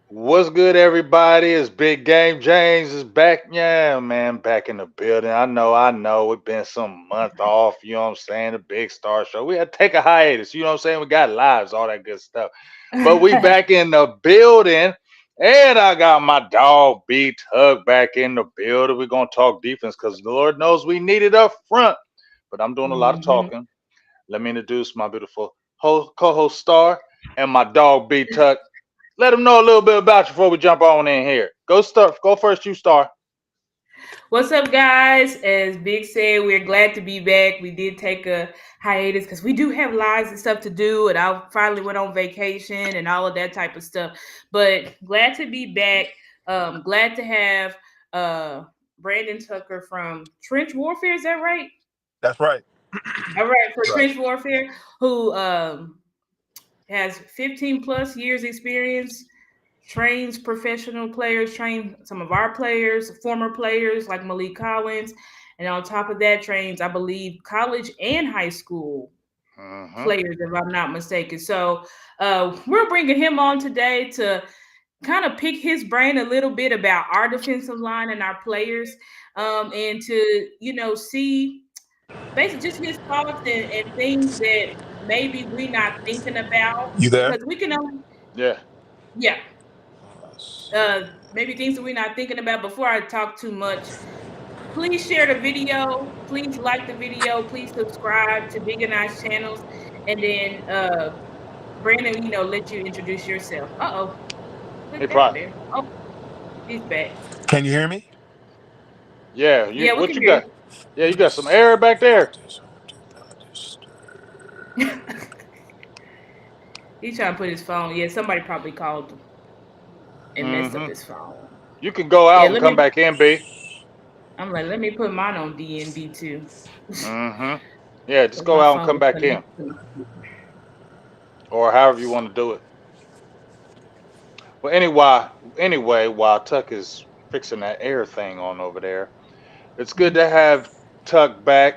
What's good, everybody? It's Big Game James is back. Yeah, man, back in the building. I know. It's been some month off. You know what I'm saying? The Big Star Show. We had to take a hiatus. You know what I'm saying? We got lives, all that good stuff. But we back in the building, and I got my dog B Tug back in the building. We're gonna talk defense because the Lord knows we need it up front. But I'm doing a lot of hmm talking. Let me introduce my beautiful co-host Star and my dog B Tuck. Let them know a little bit about you before we jump on in here. Go start. Go first, you Star. What's up, guys? As Big said, we're glad to be back. We did take a hiatus because we do have lives and stuff to do, and I finally went on vacation and all of that type of stuff. But glad to be back. Glad to have uh, Brandon Tucker from Trench Warfare. Is that right? That's right. All right, for Right. Trench Warfare, who has 15 plus years experience, trains professional players, trains some of our players, former players like Malik Collins, and on top of that, trains, I believe, college and high school Mm-hmm. players, if I'm not mistaken. So we're bringing him on today to kind of pick his brain a little bit about our defensive line and our players, and to see basically just his thoughts and things that maybe we're not thinking about You there? because we can only Yeah. yeah maybe things that we're not thinking about. Before I talk too much, please share the video, please like the video, please subscribe to Big and I's channels, and then Brandon, let you introduce yourself. Hey, Click that Pride. there. Oh, he's back. Can you hear me? Yeah. You. Yeah, we What can you hear got? Yeah, you got some air back there. you. He's trying to put his phone. Yeah, somebody probably called and messed up Mm-hmm. his phone. You can go Yeah, out and come back in, B. I'm like, let me put mine on DNB too. Mm-hmm. Yeah, just Because go my out and phone come was back in, connected. or however you want to do it. Well, anyway, while Tuck is fixing that air thing on over there, it's good to have Tuck back.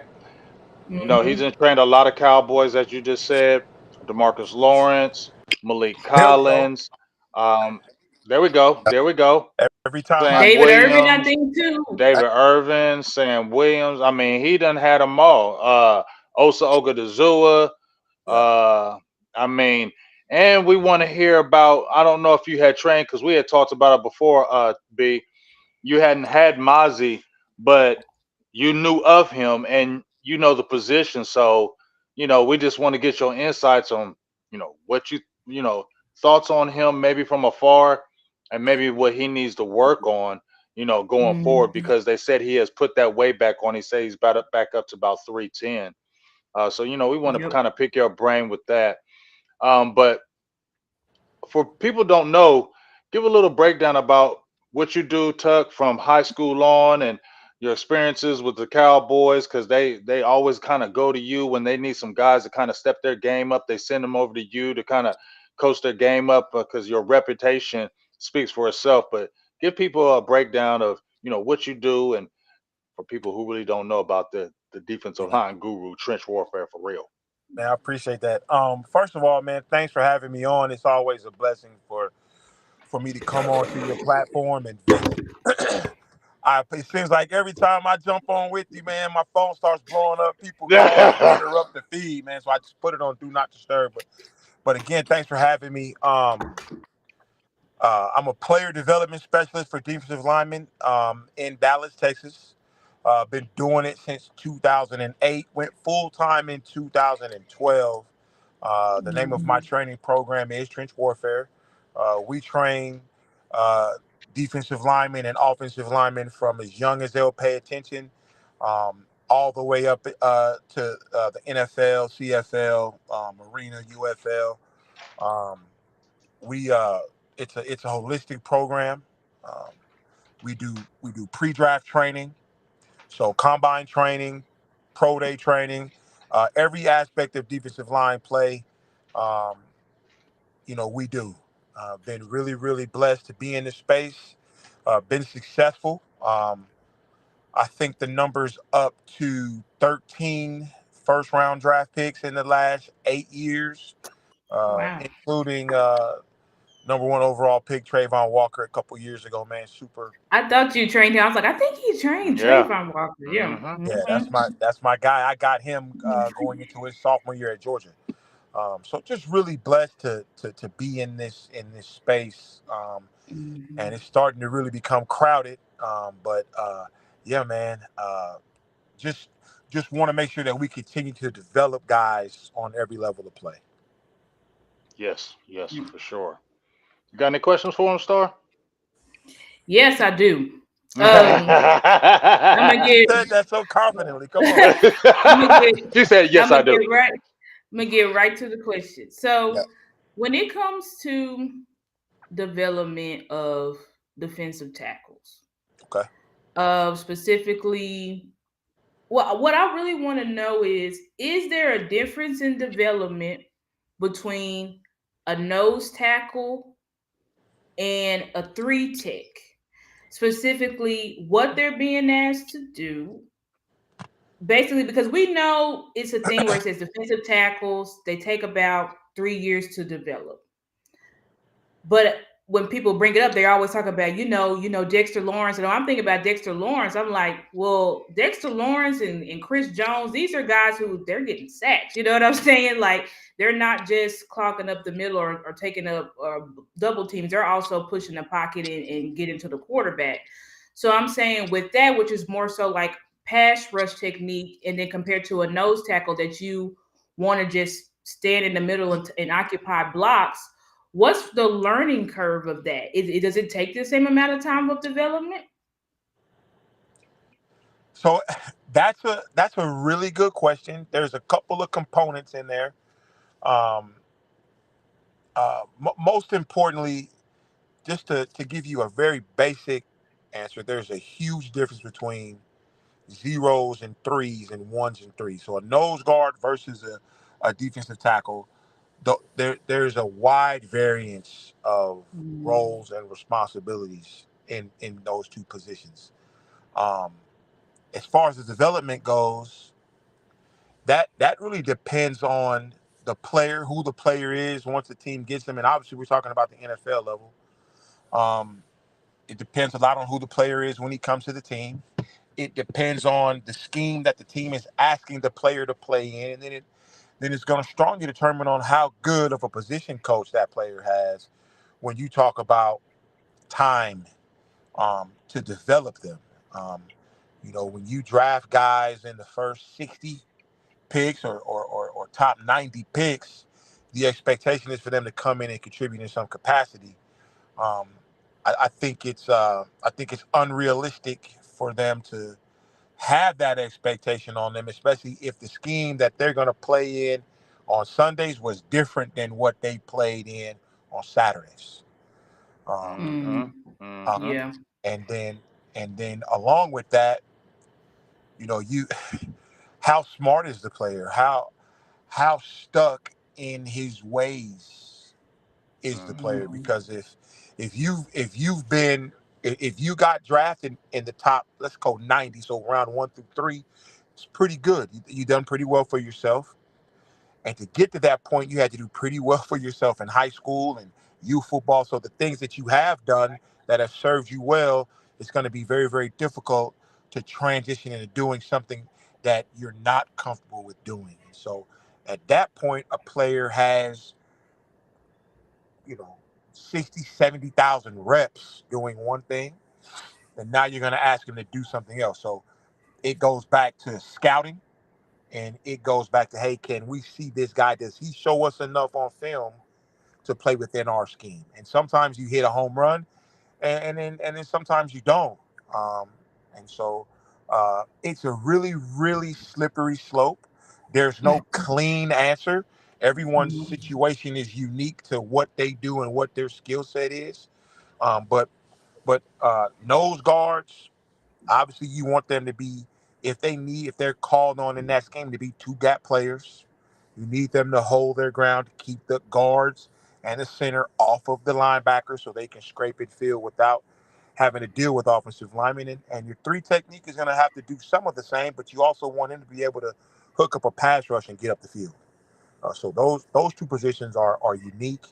You know, he's Mm-hmm. trained a lot of Cowboys, as you just said. Demarcus Lawrence, Malik There we go. Collins. Um, there we go. There we go. Every time I Sam David Irvin, I Williams, think too. I, David Irvin, Sam Williams. I mean, he done had them all. Osa Ogadazua. yeah. Uh, I mean, and we want to hear about. I don't know if you had trained because we had talked about it before. B, you hadn't had Mozzie, but you knew of him and you know the position. So, we just want to get your insights on, what you thoughts on him, maybe from afar, and maybe what he needs to work on, going forward. Mm-hmm. Because they said he has put that weight back on. He said he's about back up to about 310. So, we want to Yep. kind of pick your brain with that. But for people don't know, give a little breakdown about what you do, Tuck, from high school on, and your experiences with the Cowboys, because they always kind of go to you when they need some guys to kind of step their game up. They send them over to you to kind of coach their game up because your reputation speaks for itself. But give people a breakdown of what you do, and for people who really don't know about the defensive Yeah. line guru, trench warfare for real. Man, I appreciate that. First of all, man, thanks for having me on. It's always a blessing for me to come onto your platform and vent. It seems like every time I jump on with you, man, my phone starts blowing up. People calling and interrupt the feed, man. So I just put it on do not disturb. But again, thanks for having me. I'm a player development specialist for defensive linemen in Dallas, Texas. Been doing it since 2008. Went full time in 2012. The name of my Mm-hmm. training program is Trench Warfare. We train uh, defensive linemen and offensive linemen from as young as they'll pay attention, all the way up to the NFL, CFL, Arena, UFL. Um, we it's a holistic program. Um, we do pre-draft training, so combine training, pro day training, every aspect of defensive line play. Um, we do. Been really blessed to be in this space. Been successful. I think the number's up to 13 first round draft picks in the last 8 years, Wow. including #1 overall pick Trayvon Walker a couple years ago, man. Super. I thought you trained him. I was like, I think he trained Yeah. Trayvon Walker. Yeah. Hmm. Yeah, Hmm. that's my guy. I got him going into his sophomore year at Georgia. So just really blessed to be in this space, and it's starting to really become crowded. But yeah, man, just just want to make sure that we continue to develop guys on every level of play. Yes, yes, for sure. You got any questions for him, Star? Yes, I do. Um, I'm gonna You get. said that so confidently. Come on. I'm gonna get. She said, I'm "Yes, gonna I get do." right. I'm gonna get right to the question. Yeah. So, when it comes to development of defensive tackles, Okay. specifically, what I really want to know is there a difference in development between a nose tackle and a three tech? Specifically, what they're being asked to do. Basically, because we know it's a thing where it says defensive tackles, they take about 3 years to develop. But when people bring it up, they always talk about, Dexter Lawrence. And I'm thinking about Dexter Lawrence. I'm like, well, Dexter Lawrence and Chris Jones, these are guys who they're getting sacks. You know what I'm saying? Like, they're not just clogging up the middle or taking up double teams. They're also pushing the pocket and getting to the quarterback. So I'm saying with that, which is more so like pass rush technique, and then compared to a nose tackle that you want to just stand in the middle and occupy blocks. What's the learning curve of that? Does it take the same amount of time of development? So that's a really good question. There's a couple of components in there. Um, Most importantly, just to give you a very basic answer, there's a huge difference between zeros and threes and ones and threes. So a nose guard versus a defensive tackle, there's a wide variance of Mm, roles and responsibilities in those two positions. Um, as far as the development goes, that really depends on the player, who the player is once the team gets them, and obviously we're talking about the NFL level. Um, it depends a lot on who the player is when he comes to the team. It depends on the scheme that the team is asking the player to play in, and then it's going to strongly determine on how good of a position coach that player has when you talk about time to develop them. Um, when you draft guys in the first 60 picks or top 90 picks, the expectation is for them to come in and contribute in some capacity. Um, I think it's unrealistic for them to have that expectation on them, especially if the scheme that they're going to play in on Sundays was different than what they played in on Saturdays. Um, Hmm. mm, uh, Hmm. yeah. and then along with that, you how smart is the player? How stuck in his ways is the Hmm. player? Mhm. Because if you got drafted in the top, let's go 90, so round 1 through 3, it's pretty good. You done pretty well for yourself. And to get to that point, you had to do pretty well for yourself in high school and youth football. So the things that you have done that have served you well, it's going to be very, very difficult to transition into doing something that you're not comfortable with doing. And so at that point, a player has, you know, 60, 70,000 reps doing one thing. And now you're going to ask him to do something else. So it goes back to scouting, and it goes back to, hey, can we see this guy? Does he show us enough on film to play within our scheme? And sometimes you hit a home run, and then sometimes you don't. Um, and so it's a really, really slippery slope. There's no clean answer. Everyone's Mhm. situation is unique to what they do and what their skill set is. But nose guards, obviously, you want them to be, if they're called on in that scheme, to be two gap players. You need them to hold their ground to keep the guards and the center off of the linebacker so they can scrape and field without having to deal with offensive linemen. And your three technique is going to have to do some of the same, but you also want him to be able to hook up a pass rush and get up the field. So those two positions are unique.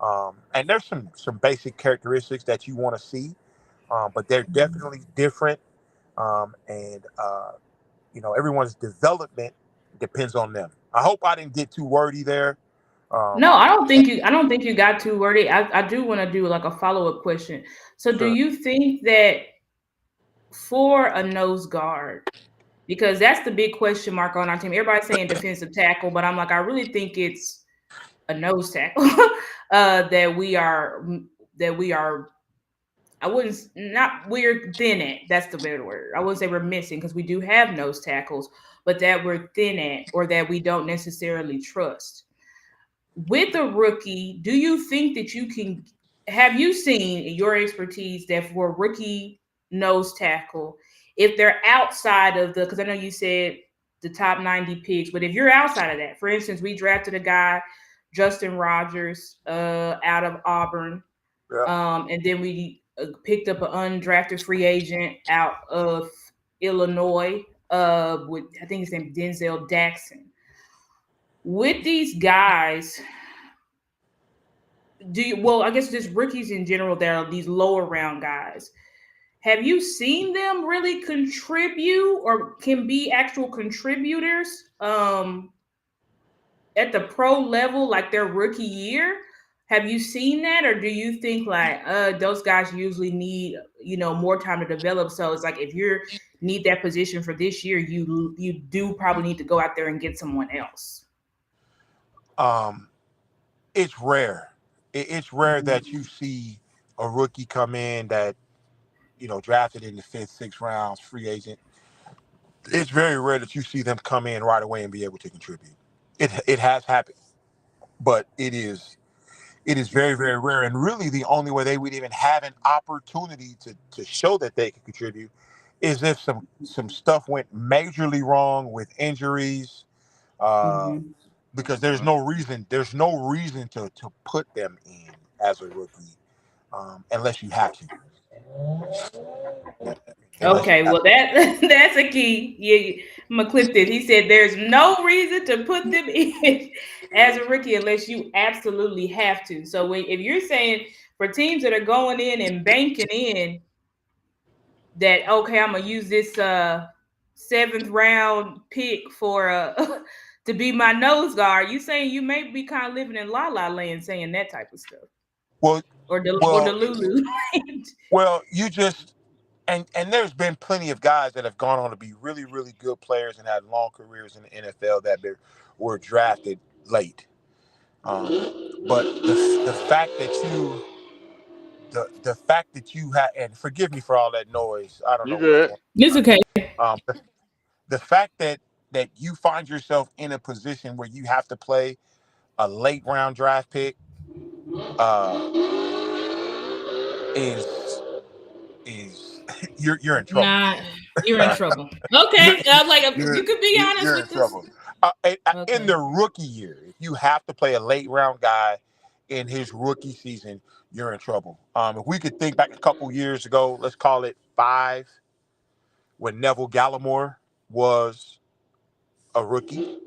And there's some basic characteristics that you want to see, but they're definitely different. And everyone's development depends on them. I hope I didn't get too wordy there. Um, No, I don't think you got too wordy. I do want to do like a follow-up question. So do sure. you think that for a nose guard, because that's the big question mark on our team. Everybody's saying defensive tackle, but I'm like, I really think it's a nose tackle that we are. I wouldn't not we're thin at. That's the better word. I wouldn't say we're missing because we do have nose tackles, but that we're thin at or that we don't necessarily trust. With a rookie, do you think that you can have you seen in your expertise that for a rookie nose tackle, if they're outside of the because I know you said the top 90 picks, but if you're outside of that, for instance, we drafted a guy, Justin Rogers, out of Auburn, Yeah. and then we picked up an undrafted free agent out of Illinois, with I think his name Denzel Daxon. With these guys, I guess just rookies in general that are these lower round guys. Have you seen them really contribute or can be actual contributors at the pro level like their rookie year? Have you seen that, or do you think like those guys usually need more time to develop? So it's like if you need that position for this year, you do probably need to go out there and get someone else. Um, it's rare. It's rare Mhm. that you see a rookie come in that drafted in the fifth, sixth rounds, free agent. It's very rare that you see them come in right away and be able to contribute. It has happened, but it is very, very rare. And really, the only way they would even have an opportunity to show that they can contribute is if some stuff went majorly wrong with injuries. Uh, Mhm. because there's no reason to put them in as a rookie, unless you have to. Unless you Okay, have well that that's a key. Yeah, I'm gonna clip this. He said there's no reason to put them in as a rookie unless you absolutely have to. So if you're saying for teams that are going in and banking in that, okay, I'm gonna use this seventh round pick for to be my nose guard, you saying you may be kind of living in la la land saying that type of stuff well, or the well, Lulu. well. You just and there's been plenty of guys that have gone on to be really, really good players and had long careers in the NFL that were drafted late. But the fact that you had, and forgive me for all that noise. I don't You know what's good? going It's on. okay. The fact that you find yourself in a position where you have to play a late round draft pick uh, is is you're in trouble. Nah, you're in trouble. you're, Okay, like you're you could be honest you're in with us. trouble. In Okay. the rookie year, if you have to play a late round guy in his rookie season, you're in trouble. If we could think back a couple years ago, let's call it five, when Neville Gallimore was a rookie,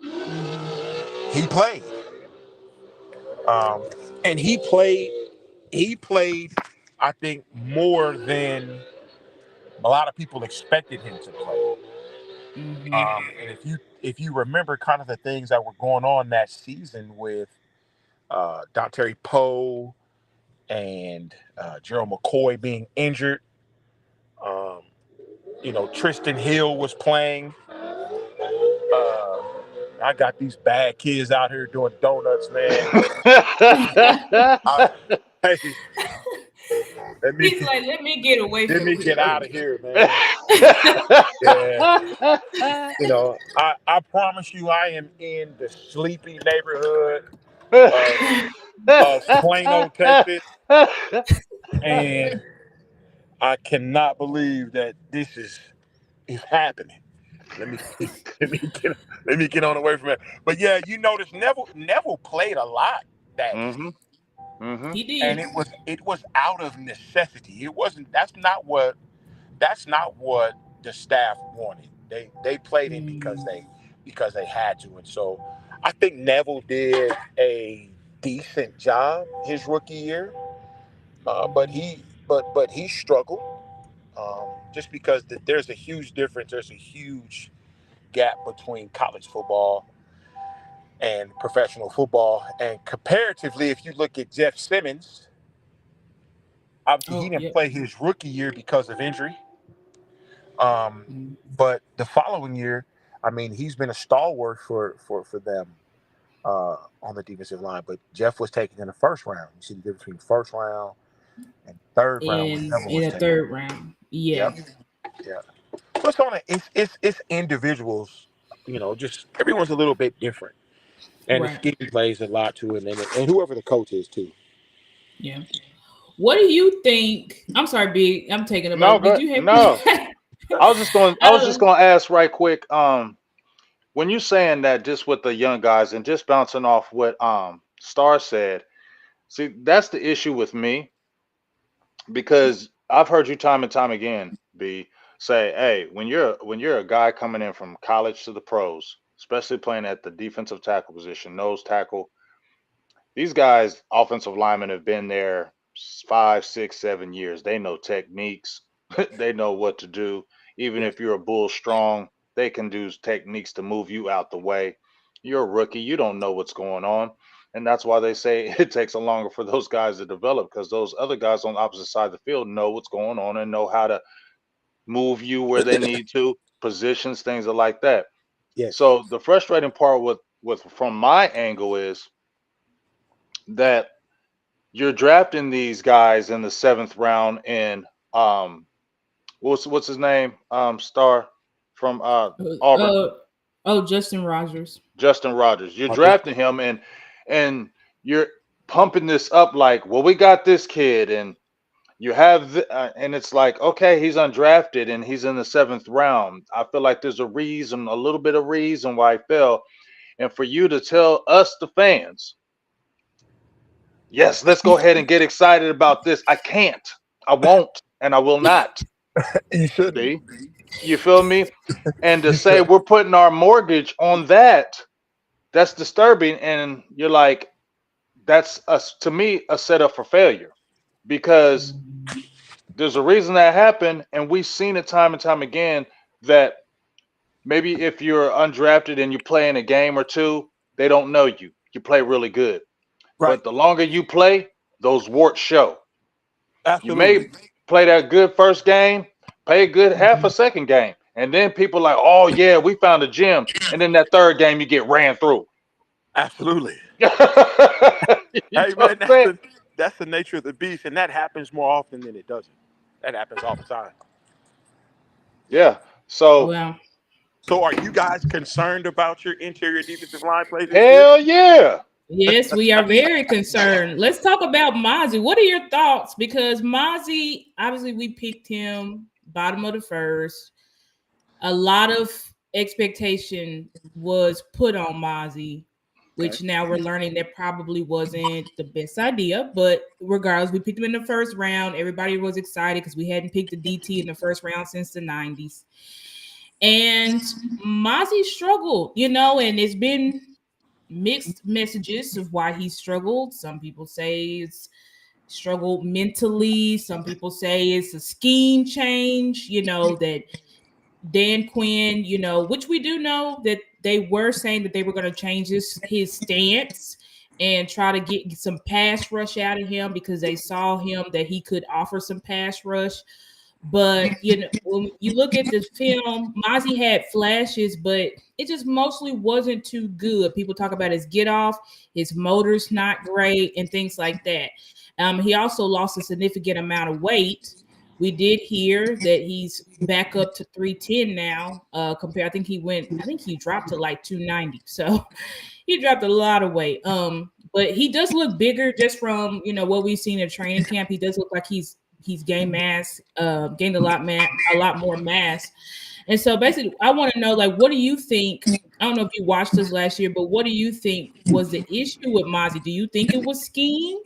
Hmm. he played, um, and he played, I think, more than a lot of people expected him to play. Hmm. And if you remember kind of the things that were going on that season with Dontari Poe and Gerald McCoy being injured, um, Tristan Hill was playing. I got these bad kids out here doing donuts, man. I, hey, let me He's like, let me get away let from me get here. out of here, man. Yeah, I promise you, I am in the sleepy neighborhood of Plano, Texas, and I cannot believe that this is happening. Let me let me get let me get on away from it. But yeah, you notice Neville played a lot that Mhm. season, Mhm. He and did. it was out of necessity. It wasn't. That's not what the staff wanted. They played him because Mm. they had to, and so I think Neville did a decent job his rookie year, but he struggled just because there's a huge difference. There's a huge gap between college football and professional football. And comparatively, if you look at Jeff Simmons, obviously he Oh, didn't yep. play his rookie year because of injury. Um, Mm. but the following year, I mean, he's been a stalwart for them on the defensive line. But Jeff was taken in the first round. You see the difference between first round and third round when Neville In was the taken. third round. Yep. Yeah. Yeah. So it's on a, it's individuals. You know, just everyone's a little bit different, and the Right. scheme plays a lot to it, and whoever the coach is too. Yeah. What do you think? I'm sorry, Big. I'm taking a No, vote. Did good. you No, have? I was just going to ask right quick. When you saying that, just with the young guys and just bouncing off what Star said. See, that's the issue with me because I've heard you time and time again, B, say, hey, when you're a guy coming in from college to the pros, especially playing at the defensive tackle position, nose tackle, these guys, offensive linemen, have been there 5, 6, 7 years. They know techniques. They know what to do. Even Yes. if you're a bull strong, they can do techniques to move you out the way. You're a rookie. You don't know what's going on. And that's why they say it takes a longer for those guys to develop because those other guys on the opposite side of the field know what's going on and know how to move you where they need to, positions, things like that. Yes. So the frustrating part with from my angle is that you're drafting these guys in the seventh round in um what's his name Star from Auburn, uh, oh, Justin Rogers. Justin Rogers. You're Marcus. drafting him and you're pumping this up like, well, we got this kid and you have and it's like, okay, he's undrafted and he's in the seventh round. I feel like there's a little bit of reason why he fell, and for you to tell us the fans, yes, let's go ahead and get excited about this. I can't. I won't. And I will not. You shouldn't. See? You feel me? And to You say should. we're putting our mortgage on that, that's disturbing. And you're like, that's to me a setup for failure because there's a reason that happened. And we've seen it time and time again that maybe if you're undrafted and you play in a game or two, they don't know you. You play really good. Right. But the longer you play, those warts show. You Absolutely. may play that good first game, play a good half a second game, and then people like, oh yeah, we found a gem, and then that third game you get ran through. Absolutely. You know Hey what man, I'm saying? that's the nature of the beast, and that happens more often than it doesn't. That happens all the time. Yeah. So Well, So, are you guys concerned about your interior defensive line play this year? hell yeah. yes, we are very concerned. Let's talk about Mozzie. What are your thoughts? Because Mozzie, obviously, we picked him bottom of the first. A lot of expectation was put on Mozzie, Okay. which now we're learning that probably wasn't the best idea. But regardless, we picked him in the first round. Everybody was excited because we hadn't picked a DT in the first round since the 90s. And Mozzie struggled, and it's been mixed messages of why he struggled. Some people say it's struggled mentally. Some people say it's a scheme change, that Dan Quinn, which we do know that they were saying that they were going to change his stance and try to get some pass rush out of him because they saw him that he could offer some pass rush. But when you look at the film, Mozzie had flashes, but it just mostly wasn't too good. People talk about his get off, his motor's not great, and things like that. He also lost a significant amount of weight. We did hear that he's back up to 310 now. I think he dropped to like 290. So he dropped a lot of weight. But he does look bigger just from what we've seen in training camp. He does look like he's gained mass, gained a lot more mass. And so basically, I want to know, like, what do you think? I don't know if you watched this last year, but what do you think was the issue with Mozzie? Do you think it was scheme?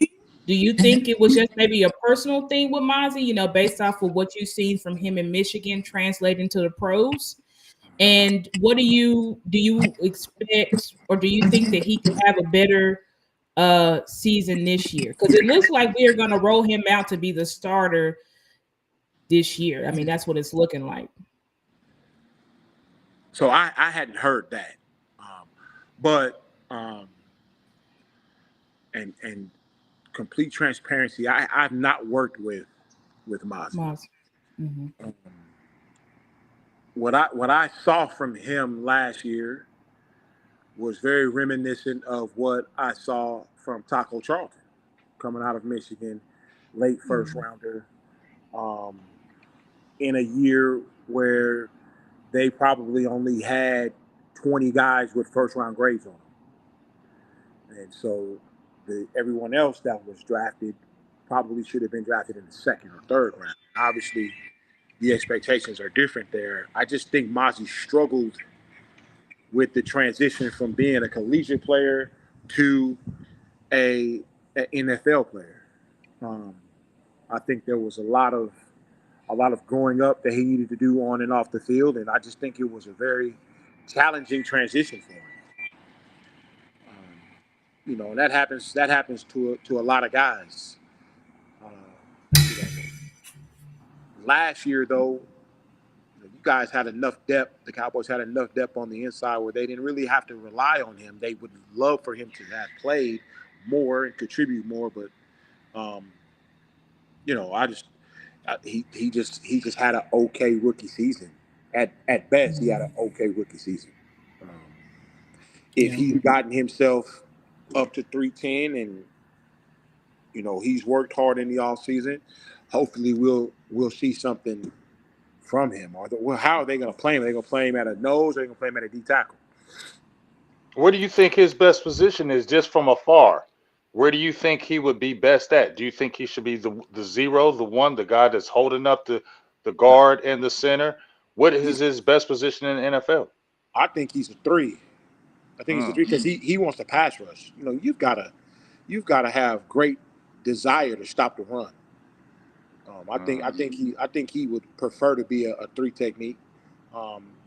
Do you think it was just maybe a personal thing with Mozzie, based off of what you've seen from him in Michigan translating to the pros? And what do you expect, or do you think that he could have a better season this year? Because it looks like we are going to roll him out to be the starter this year. I mean, that's what it's looking like. So I hadn't heard that, but and complete transparency, I've not worked with Mozzie. Moss. Hmm. Um, what I saw from him last year was very reminiscent of what I saw from Taco Charlton coming out of Michigan, late first Hmm. rounder, um, in a year where they probably only had 20 guys with first round grades on them. And so everyone else that was drafted probably should have been drafted in the second or third round. Obviously, the expectations are different there. I just think Mozzie struggled with the transition from being a collegiate player to a, NFL player. Um, I think there was a lot of growing up that he needed to do on and off the field, and I just think it was a very challenging transition for him. Um, and that happens to a lot of guys. Uh, you know, last year though, you guys had enough depth. The Cowboys had enough depth on the inside where they didn't really have to rely on him. They would love for him to have played more and contribute more, but um, I just he just had an okay rookie season. At best, he had an Hmm. okay rookie season. Um, if Yeah. he'd gotten himself up to 310 and he's worked hard in the off season, hopefully we'll see something from him. Well, how are they going to play him? Are they going to play him at a nose? Or are they going to play him at a D tackle? Where do you think his best position is just from afar? Where do you think he would be best at? Do you think he should be the zero, the one, the guy that's holding up the No, guard and the center? What is he's. his best position in the NFL? I think he's a three. I think he's a Mm, three because he wants to pass rush. You've got to have great desire to stop the run. I think I mm. think he I think he would prefer to be a three technique.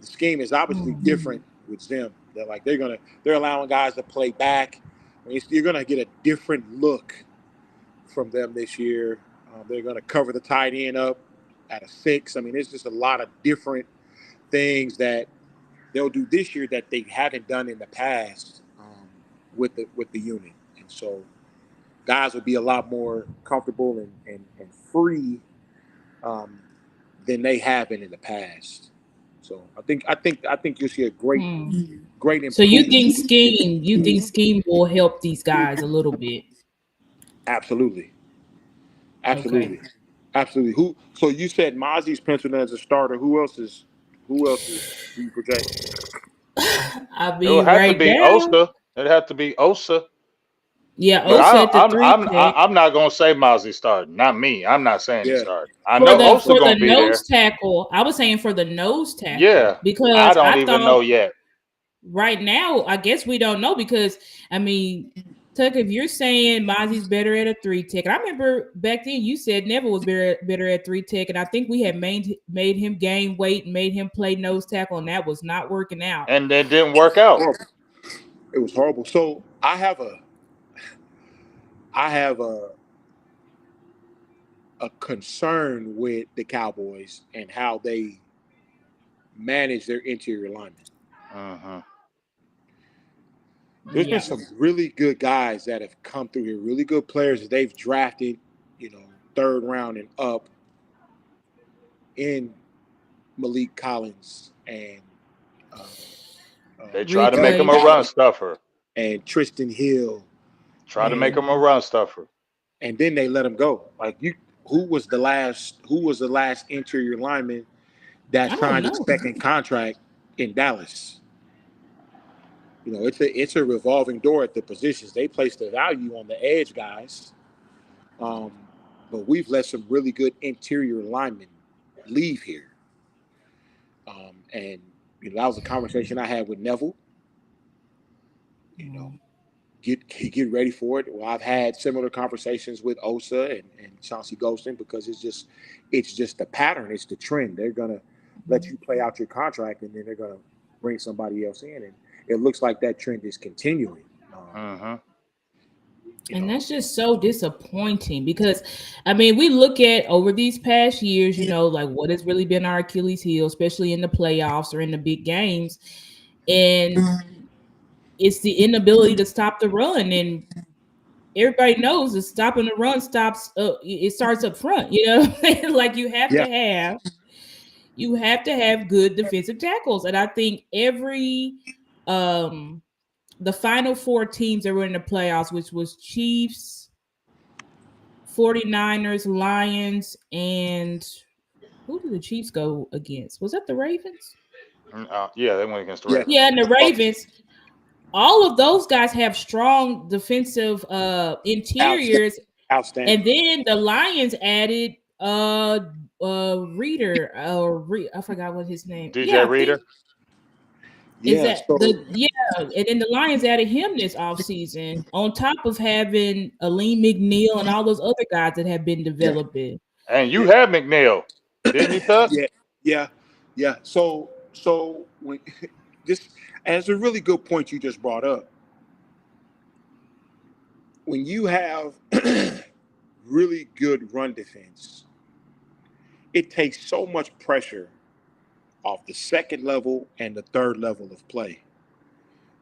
The scheme is obviously Hmm. different with them. They're allowing guys to play back. I mean, you're gonna get a different look from them this year. They're gonna cover the tight end up at a six. I mean, there's just a lot of different things that they'll do this year that they haven't done in the past, with the unit, and so guys will be a lot more comfortable and free, um, than they have been in the past. So I think you'll see a great Hmm. great So you think improvement. scheme will help these guys a little bit? Absolutely, Okay. absolutely, absolutely. Who? So you said Mozzie's penciled in as a starter. Who else is do you project? I It would mean, have to right be now, Osa. It'd have to be Osa. yeah, But Osa at the three tech. I'm not gonna say Mozzie starting. Not me. I'm not saying he Yeah, starting. I For know the Osa for the gonna be nose there. tackle, I was saying for the nose tackle Yeah, I because don't I even thought know yet. right now, I guess we don't know because I mean, Tuck, if you're saying Mozzie's better at a three tech, and I remember back then you said Neville was better at three tech, and I think we had made him gain weight and made him play nose tackle, and that was not working out. And it didn't work out. horrible. It was horrible. So I have a concern with the Cowboys and how they manage their interior linemen. Hmm. There's been Yeah. some really good guys that have come through here, really good players that they've drafted, you know, third round and up, in Malik Collins and uh, They try to make Melvin him a Replace. run Galloway stuffer. and Tristan Hill, Try to make and him a run stuffer. then they let him go. Like, who was the last interior lineman that I don't signed his know. second contract in Dallas? It's a revolving door at the positions. They place the value on the edge guys, um, but we've let some really good interior linemen leave here. And that was a conversation I had with Neville. You know, Mm. get ready for it. Well, I've had similar conversations with Osa and Chauncey Golston, because it's just the pattern. It's the trend. They're gonna let you play out your contract, and then they're gonna bring somebody else in, and it looks like that trend is continuing. Hmm. You And know. that's just so disappointing because, I mean, we look at over these past years, like what has really been our Achilles heel, especially in the playoffs or in the big games. And it's the inability to stop the run. And everybody knows that stopping the run it starts up front, like Yeah. you have to have good defensive tackles. And I think um, the final four teams that were in the playoffs, which was Chiefs, 49ers, Lions, and who did the Chiefs go against? Was that the Ravens? Yeah, they went against the Yeah. Ravens. Yeah, and the Ravens. All of those guys have strong defensive Outstanding. interiors, Outstanding. and then the Lions added Reader I forgot what his name. DJ Yeah, I think Reader. is Yeah. that So and then the Lions added him this offseason on top of having Aleem McNeil and all those other guys that have been yeah. developing. And you Yeah. had McNeil, didn't you, Tuck? Yeah. Yeah. Yeah. So when this, and it's a really good point you just brought up. When you have really good run defense, it takes so much pressure off the second level and the third level of play.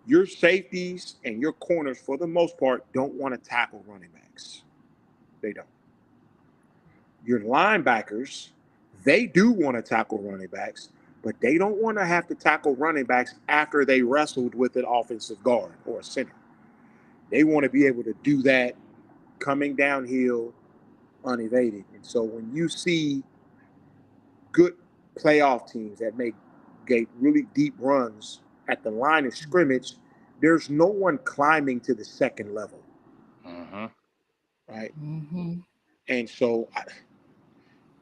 Your safeties and your corners, for the most part, don't want to tackle running backs. They don't. Your linebackers, they do want to tackle running backs, but they don't want to have to tackle running backs after they wrestled with an offensive guard or a center. They want to be able to do that coming downhill unevaded. And so when you see good playoff teams that make really deep runs at the line of scrimmage, there's no one climbing to the second level, Mm-hmm. right? Mm-hmm. And so,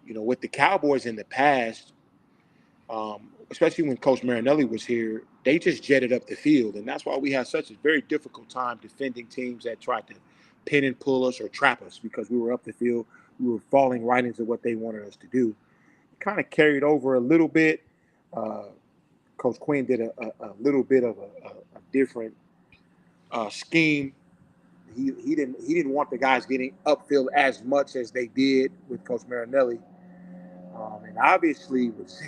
with the Cowboys in the past, especially when Coach Marinelli was here, they just jetted up the field, and that's why we had such a very difficult time defending teams that tried to pin and pull us or trap us because we were up the field. We were falling right into what they wanted us to do. It kind of carried over a little bit. Uh, Coach Quinn did a little bit of a different scheme. He didn't want the guys getting upfield as much as they did with Coach Marinelli, and obviously was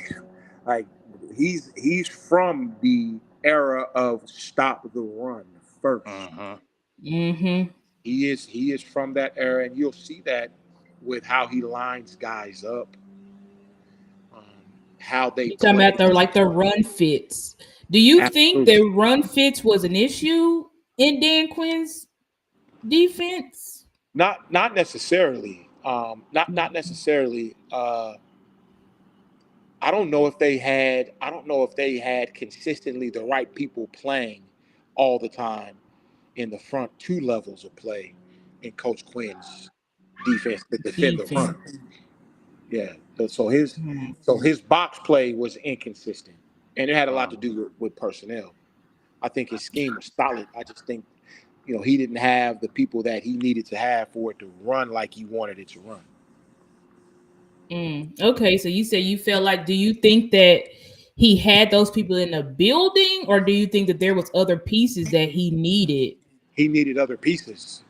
like he's from the era of stop the run first. Mm-hmm. Mm-hmm. He is from that era, and you'll see that with how he lines guys up, um, how they You talking play. about the run fits. Do you think Absolutely. that run fits was an issue in Dan Quinn's defense? Not necessarily. Not necessarily. I don't know if they had consistently the right people playing all the time in the front two levels of play in Coach Quinn's defense to defend the Defense. run. Yeah. So Hmm. his box play was inconsistent, and it had a lot to Mm-hmm. do with personnel. I think his scheme was solid. I just think he didn't have the people that he needed to have for it to run like he wanted it to run. Okay, so you said you felt like, do you think that he had those people in the building, or do you think that there was other pieces that he needed? He needed other pieces.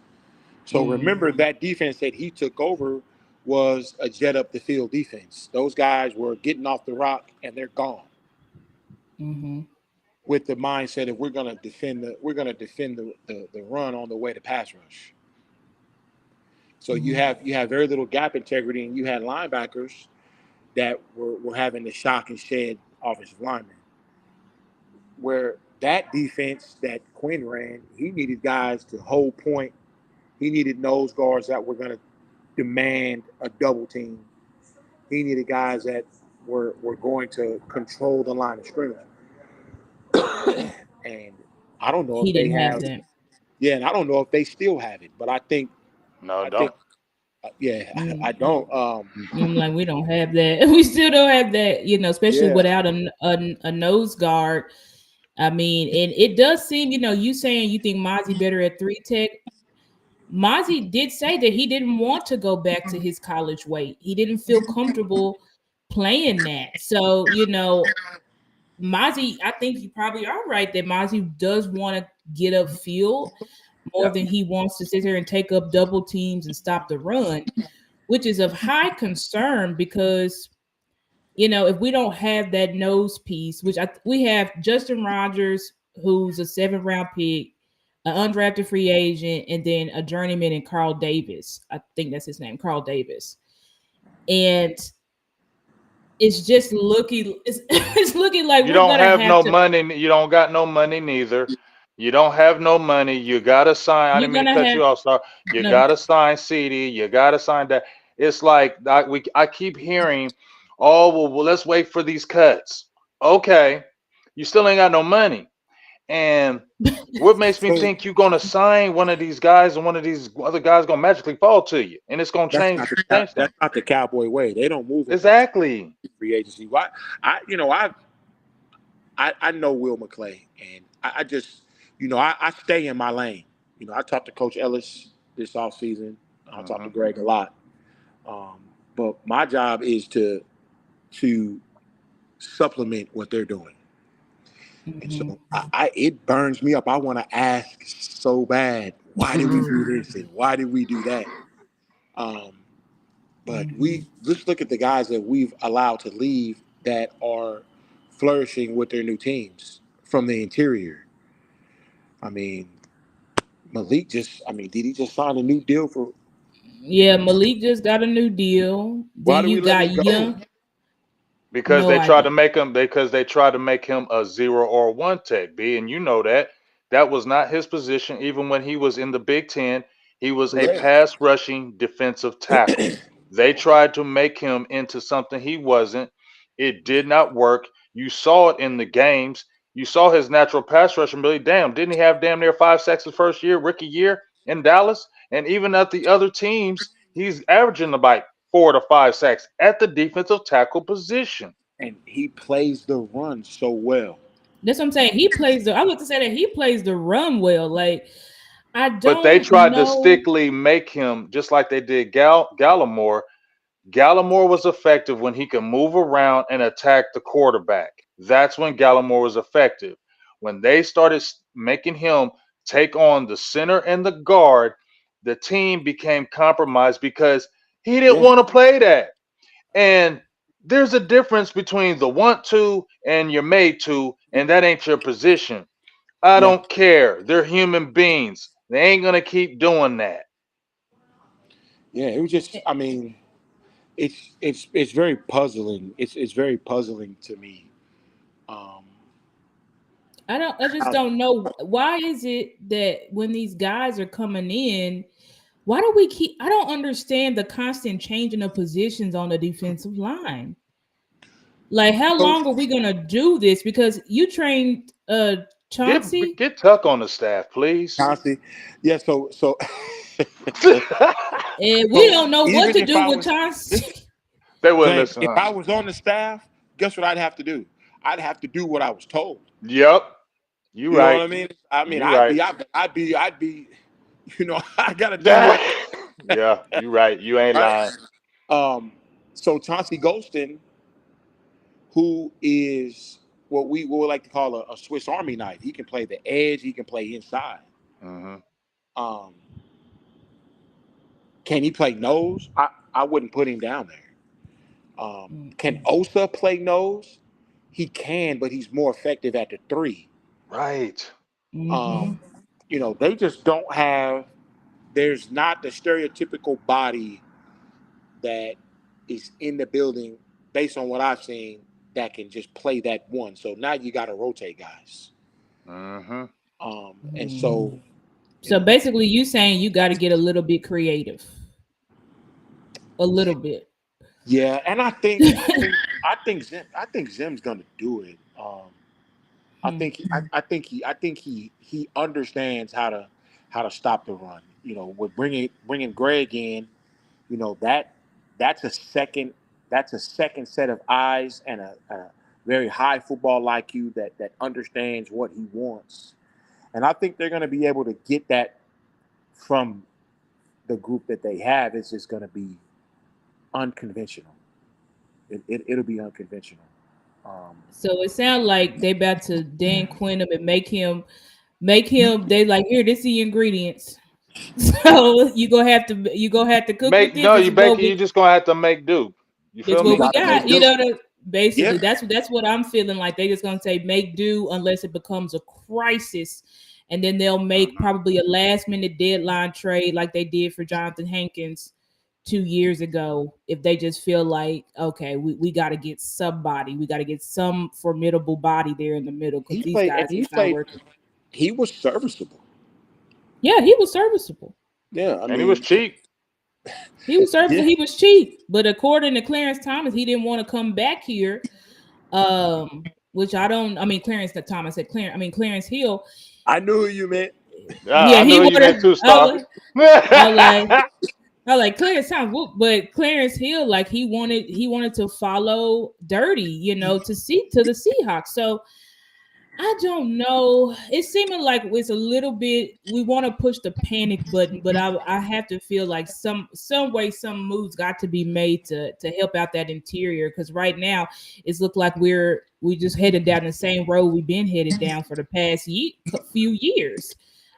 So Mm, remember that defense that he took over was a jet up the field defense. Those guys were getting off the rock and they're gone mm-hmm, with the mindset of we're gonna defend the run on the way to pass rush. So you mm-hmm. have very little gap integrity, and you had linebackers that were having to shock and shed offensive linemen. Where that defense that Quinn ran, he needed guys to hold point. He needed nose guards that were going to demand a double team. He needed guys that were going to control the line of scrimmage. And I don't know if He they didn't have have, that. yeah, and I don't know if they still have it, but No, I think, don't. yeah, I Mm. don't. I'm like, we don't have that. We still don't have that, especially Yeah, without a nose guard. I mean, and it does seem, you saying you think Mozzie better at three tech. Mozzie did say that he didn't want to go back to his college weight. He didn't feel comfortable playing that. So, Mozzie, I think you probably are right that Mozzie does want to get upfield. more than he wants to sit there and take up double teams and stop the run, which is of high concern because if we don't have that nose piece, which we have Justin Rogers, who's a 7th-round pick, an undrafted free agent, and then a journeyman in Carl Davis. I think that's his name, Carl Davis. And it's just looking it's looking like You we're don't gonna have have no to money. You don't got no money neither. You don't have no money. You gotta sign. I you're didn't mean to gonna cut have you off, sir. You no. gotta sign CD. You gotta sign that. It's like I keep hearing, oh well, let's wait for these cuts. Okay, you still ain't got no money. And what makes me So think you're gonna sign one of these guys and one of these other guys gonna magically fall to you, and it's gonna change them? that's not the Cowboy way. They don't move a bunch of Exactly. free agency. Why? I you know I know Will McClay, and I just I stay in my lane. I talked to Coach Ellis this offseason. I talked to Hmm. Greg a lot. Um, but my job is to supplement what they're doing. And Mhm. so it burns me up. I want to ask so bad, why did we do this and why did we do that? Um, but Mhm. let's look at the guys that we've allowed to leave that are flourishing with their new teams from the interior. I mean, did he just sign a new deal for? Yeah, Malik just got a new deal. Why Then do we you let got him go? Young. Because No they tried to idea. make him because they tried to make him a 0 or 1 tech B, and you know that was not his position. Even when he was in the Big Ten, he was a Correct. pass rushing defensive tackle. They tried to make him into something he wasn't. It did not work. You saw it in the games. You saw his natural pass rushing ability. Damn, didn't he have damn near 5 sacks his first year, rookie year in Dallas? And even at the other teams, he's averaging about 4 to 5 sacks at the defensive tackle position. And he plays the run so well. That's what I'm saying. He plays the. I look to say that he plays the run well. Like I But they don't tried to know. stickly make him just like they did Gallimore. Gallimore was effective when he could move around and attack the quarterback. That's when Gallimore was effective. When they started making him take on the center and the guard, the team became compromised because he didn't Yeah, want to play that. And there's a difference between the want to and you're made to, and that ain't your position. I yeah, don't care. They're human beings. They ain't gonna keep doing that. yeah. It was just, I mean, it's very puzzling. It's very puzzling to me. Um, I don't. I just how, don't know why is it that when these guys are coming in, why do we keep? I don't understand the constant changing of positions on the defensive line. Like, how so long are we gonna do this? Because you trained Chauncey, Get Tuck on the staff, please. Chauncey, yeah. and we So don't know what even to if do I with was Chauncey. They wouldn't James, listen, if huh? I was on the staff, guess what I'd have to do? I'd have to do what I was told. Yep. You You know what right. I mean? I mean, You right. I'd be, I gotta do what. Yeah, you right. You ain't Right. lying. Um, so Chauncey Golston, who is what we would like to call a Swiss Army knife. He can play the edge. He can play inside. Hmm. Um, can he play nose? I wouldn't put him down there. Can Mm-mm. Osa play nose? He can, but he's more effective at the three. Right. Um, Mm-hmm. they just don't have. There's not the stereotypical body that is in the building based on what I've seen that can just play that one. So now you got to rotate guys. Hmm. And Mm. so, you So know, basically, you saying you got to get a little bit creative, a little bit. yeah. And I think Zim's gonna do it. Hmm. I think he understands how to stop the run. With bringing Greg in, that that's a second that's a second set of eyes and a very high football IQ that understands what he wants. And I think they're going to be able to get that from the group that they have. It's just going to be unconventional. It'll be unconventional. Um, So it sounds like they about to Dan Quinn him and make him Make him. They like here. This is the ingredients. So you gonna have to cook with Make this. no, This you is what baking. we You just gonna have to make do. You That's feel We what me? we got to make got. You do. know, basically Yeah, that's what I'm feeling like. They just gonna say make do unless it becomes a crisis, and then they'll make Hmm. probably a last minute deadline trade like they did for Jonathan Hankins 2 years ago. If they just feel like okay, we got to get somebody, we got to get some formidable body there in the middle because he these played, and guys he it's not played. working. He was serviceable. Yeah, he was serviceable. Yeah, I And he was mean, cheap. He was serviceable. yeah, He was cheap, but according to Clarence Thomas, he didn't want to come back here. Which I don't. I mean, Clarence, not Thomas said Clarence. I mean, Clarence Hill. I knew who you meant. Yeah, Yeah, I he knew you meant wanted. two star. I was like, I was like Clarence Thomas, but Clarence Hill, like he wanted to follow Dirty, to the Seahawks. So I don't know. It's seeming like it's a little bit. We want to push the panic button, but I have to feel like some way some moves got to be made to help out that interior because right now it's looked like we just headed down the same road we've been headed down for the past few years,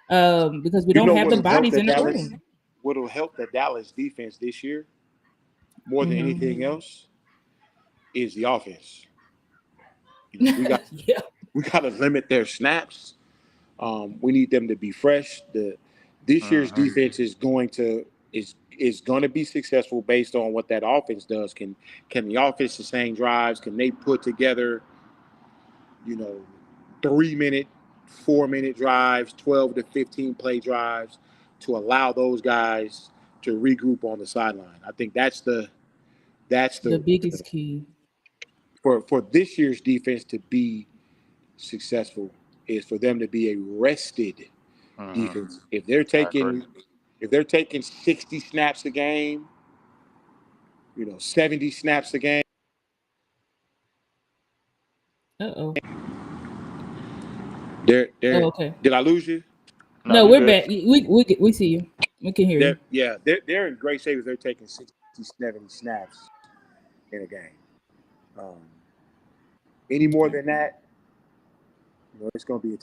because we You don't know have the what'll help bodies the in the Dallas? room. What'll help the Dallas defense this year more than Hmm. anything else is the offense. You know, Yeah, we got to limit their snaps. We need them to be fresh. The This year's Hmm. defense is going to be successful based on what that offense does. Can the offense sustain drives? Can they put together, you know, 3 minute, 4 minute drives, 12 to 15 play drives to allow those guys to regroup on the sideline? I think that's the the biggest key. for this year's defense to be successful is for them to be a rested Hmm. defense. I agree. If they're taking 60 snaps a game, 70 snaps a game, Uh oh. they're Oh, okay. did I lose you? No, No, you we're good. back. We see you. We can hear you. They're in great shape if they're taking 60, 70 snaps in a game. Um, any more Okay. than that, it's gonna be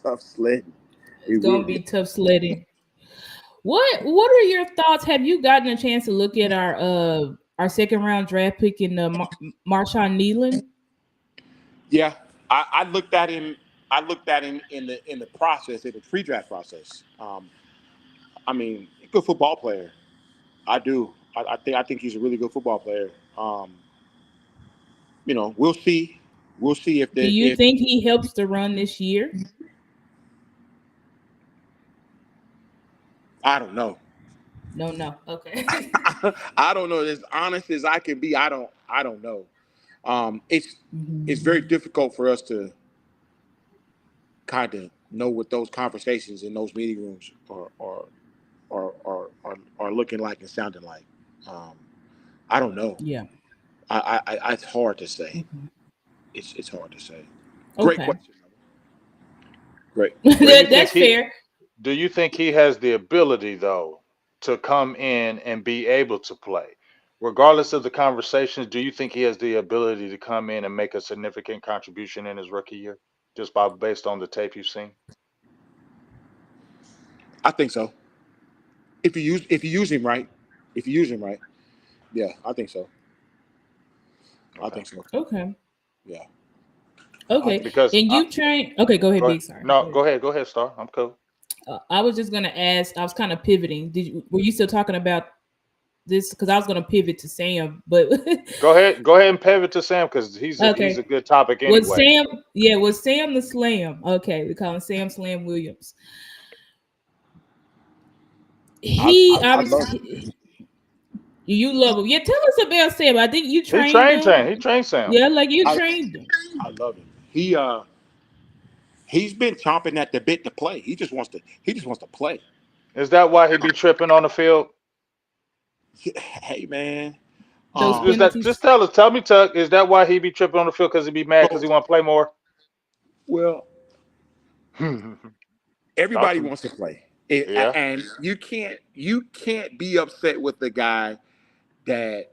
tough sledding. It's It will gonna be. be tough sledding. What are your thoughts? Have you gotten a chance to look at our second round draft pick in the Marshawn Nealon? Yeah, I looked at him. I looked at him in the process, in the pre-draft process. I mean, good football player. I do. I think he's a really good football player. We'll see. We'll see if Do the you if think he helps to run this year? I don't know. No, no. Okay. I don't know. As honest as I can be, I don't know. It's Mhm. very difficult for us to kind of know what those conversations in those meeting rooms are looking like and sounding like. Um, I don't know. Yeah. It's hard to say. Okay. It's hard to say. Great Okay. question. Great. Do Great. you think That's he fair. do you think he has the ability though to come in and be able to play? Regardless of the conversations, do you think he has the ability to come in and make a significant contribution in his rookie year? Just by based on the tape you've seen? I think so. If you use him right, if you use him right, yeah, I think so. I Okay. think so. Okay. Yeah. I Okay. think. Because And I you train. Okay, go ahead, go ahead. big. Sorry. No, Go ahead. go ahead, Star. I'm cool. I was just gonna ask. I was kind of pivoting. Were you still talking about this? Because I was gonna pivot to Sam, but Go ahead and pivot to Sam because he's a okay. good topic Was anyway. Sam? Yeah, was Sam the Slam? Okay, we call him Sam Slam Williams. He I love him. obviously you love him. Yeah, tell us about Sam. I think you He trained trained him. He trained Sam. Yeah, like you I, trained him. I love him. He's been chomping at the bit to play. He just wants to play. Is that why he be tripping on the field? Hey man. Those Is that just penalties. tell us? Tell me, Tuck. Is that why he be tripping on the field? Because he be mad because So, he want to play more? well, Talk everybody to me. wants to play. Yeah. And you can't be upset with the guy that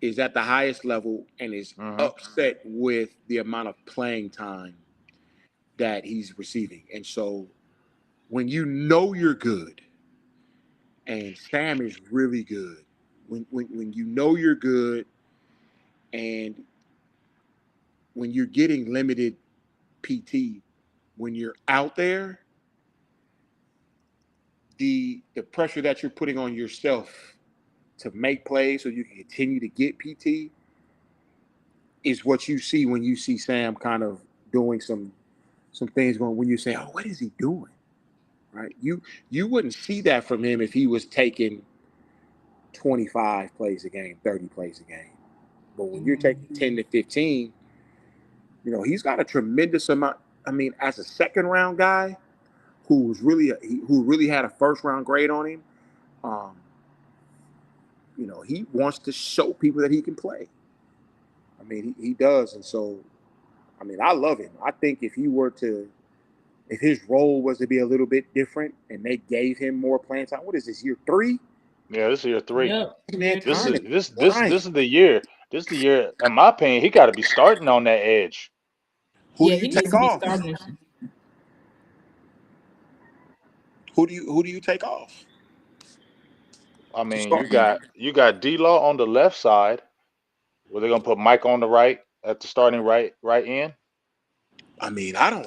is at the highest level and is Hmm. upset with the amount of playing time that he's receiving. And so when you know you're good, and Sam is really good, when you know you're good, and when you're getting limited PT, when you're out there, the pressure that you're putting on yourself to make plays so you can continue to get PT is what you see when you see Sam kind of doing some things going when you say, "Oh, what is he doing?" Right? You wouldn't see that from him if he was taking 25 plays a game, 30 plays a game. But when you're taking 10 to 15, he's got a tremendous amount. I mean, as a second round guy who really had a first round grade on him, um, he wants to show people that he can play. I mean, he does, and so I mean, I love him. I think if his role was to be a little bit different and they gave him more playing time, what is this, year 3? Yeah, this is year three. Yep. Man, Year This time three. is is this flying. is the year. This is the year. In my opinion, he got to be starting on that edge. Who do Yeah, you he needs take to be off? starting this. Who do you take off I to mean, start? you got D-Law on the left side. Were they gonna put Mike on the right at the starting right end? I mean, I don't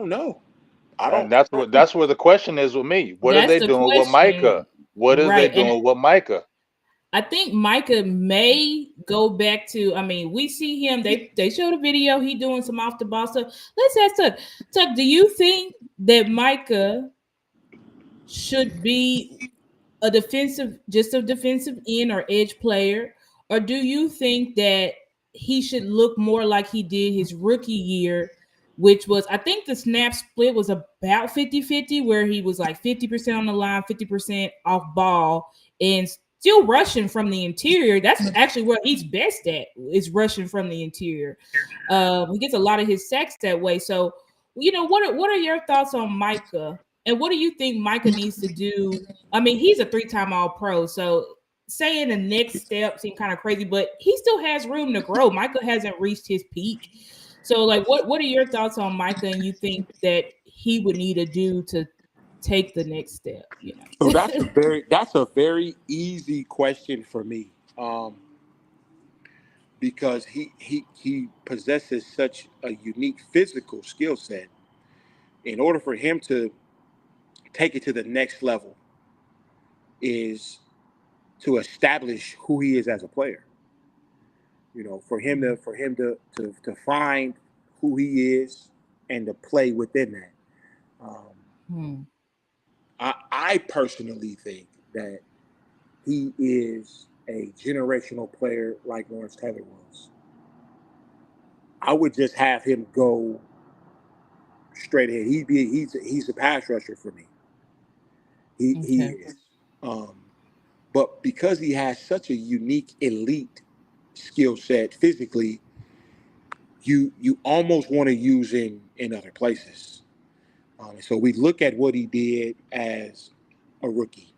know. I don't. And that's where the question is with me. What are That's they the doing with Micah? question. What are they Right. And doing with Micah? I think Micah may go back to. I mean, we see him. They showed a video. He doing some off the ball stuff. Let's ask Tuck. Tuck, do you think that Micah should be just a defensive end or edge player, or do you think that he should look more like he did his rookie year, which was, I think the snap split was about 50-50, where he was like 50% on the line, 50% off ball, and still rushing from the interior. That's actually where he's best at, is rushing from the interior. He gets a lot of his sacks that way. So, what are your thoughts on Micah? And what do you think Micah needs to do? I mean, he's a 3-time All Pro, so saying the next step seems kind of crazy, but he still has room to grow. Micah hasn't reached his peak. So, like, what are your thoughts on Micah, and you think that he would need to do to take the next step? So that's a very easy question for me, because he possesses such a unique physical skill set. In order for him to take it to the next level, is to establish who he is as a player. For him to find who he is and to play within that. Um, Hmm. I personally think that he is a generational player like Lawrence Taylor was. I would just have him go straight ahead. He's a pass rusher for me. He Okay. is. Um, but because he has such a unique elite skill set physically, you almost want to use him in other places. So we look at what he did as a rookie,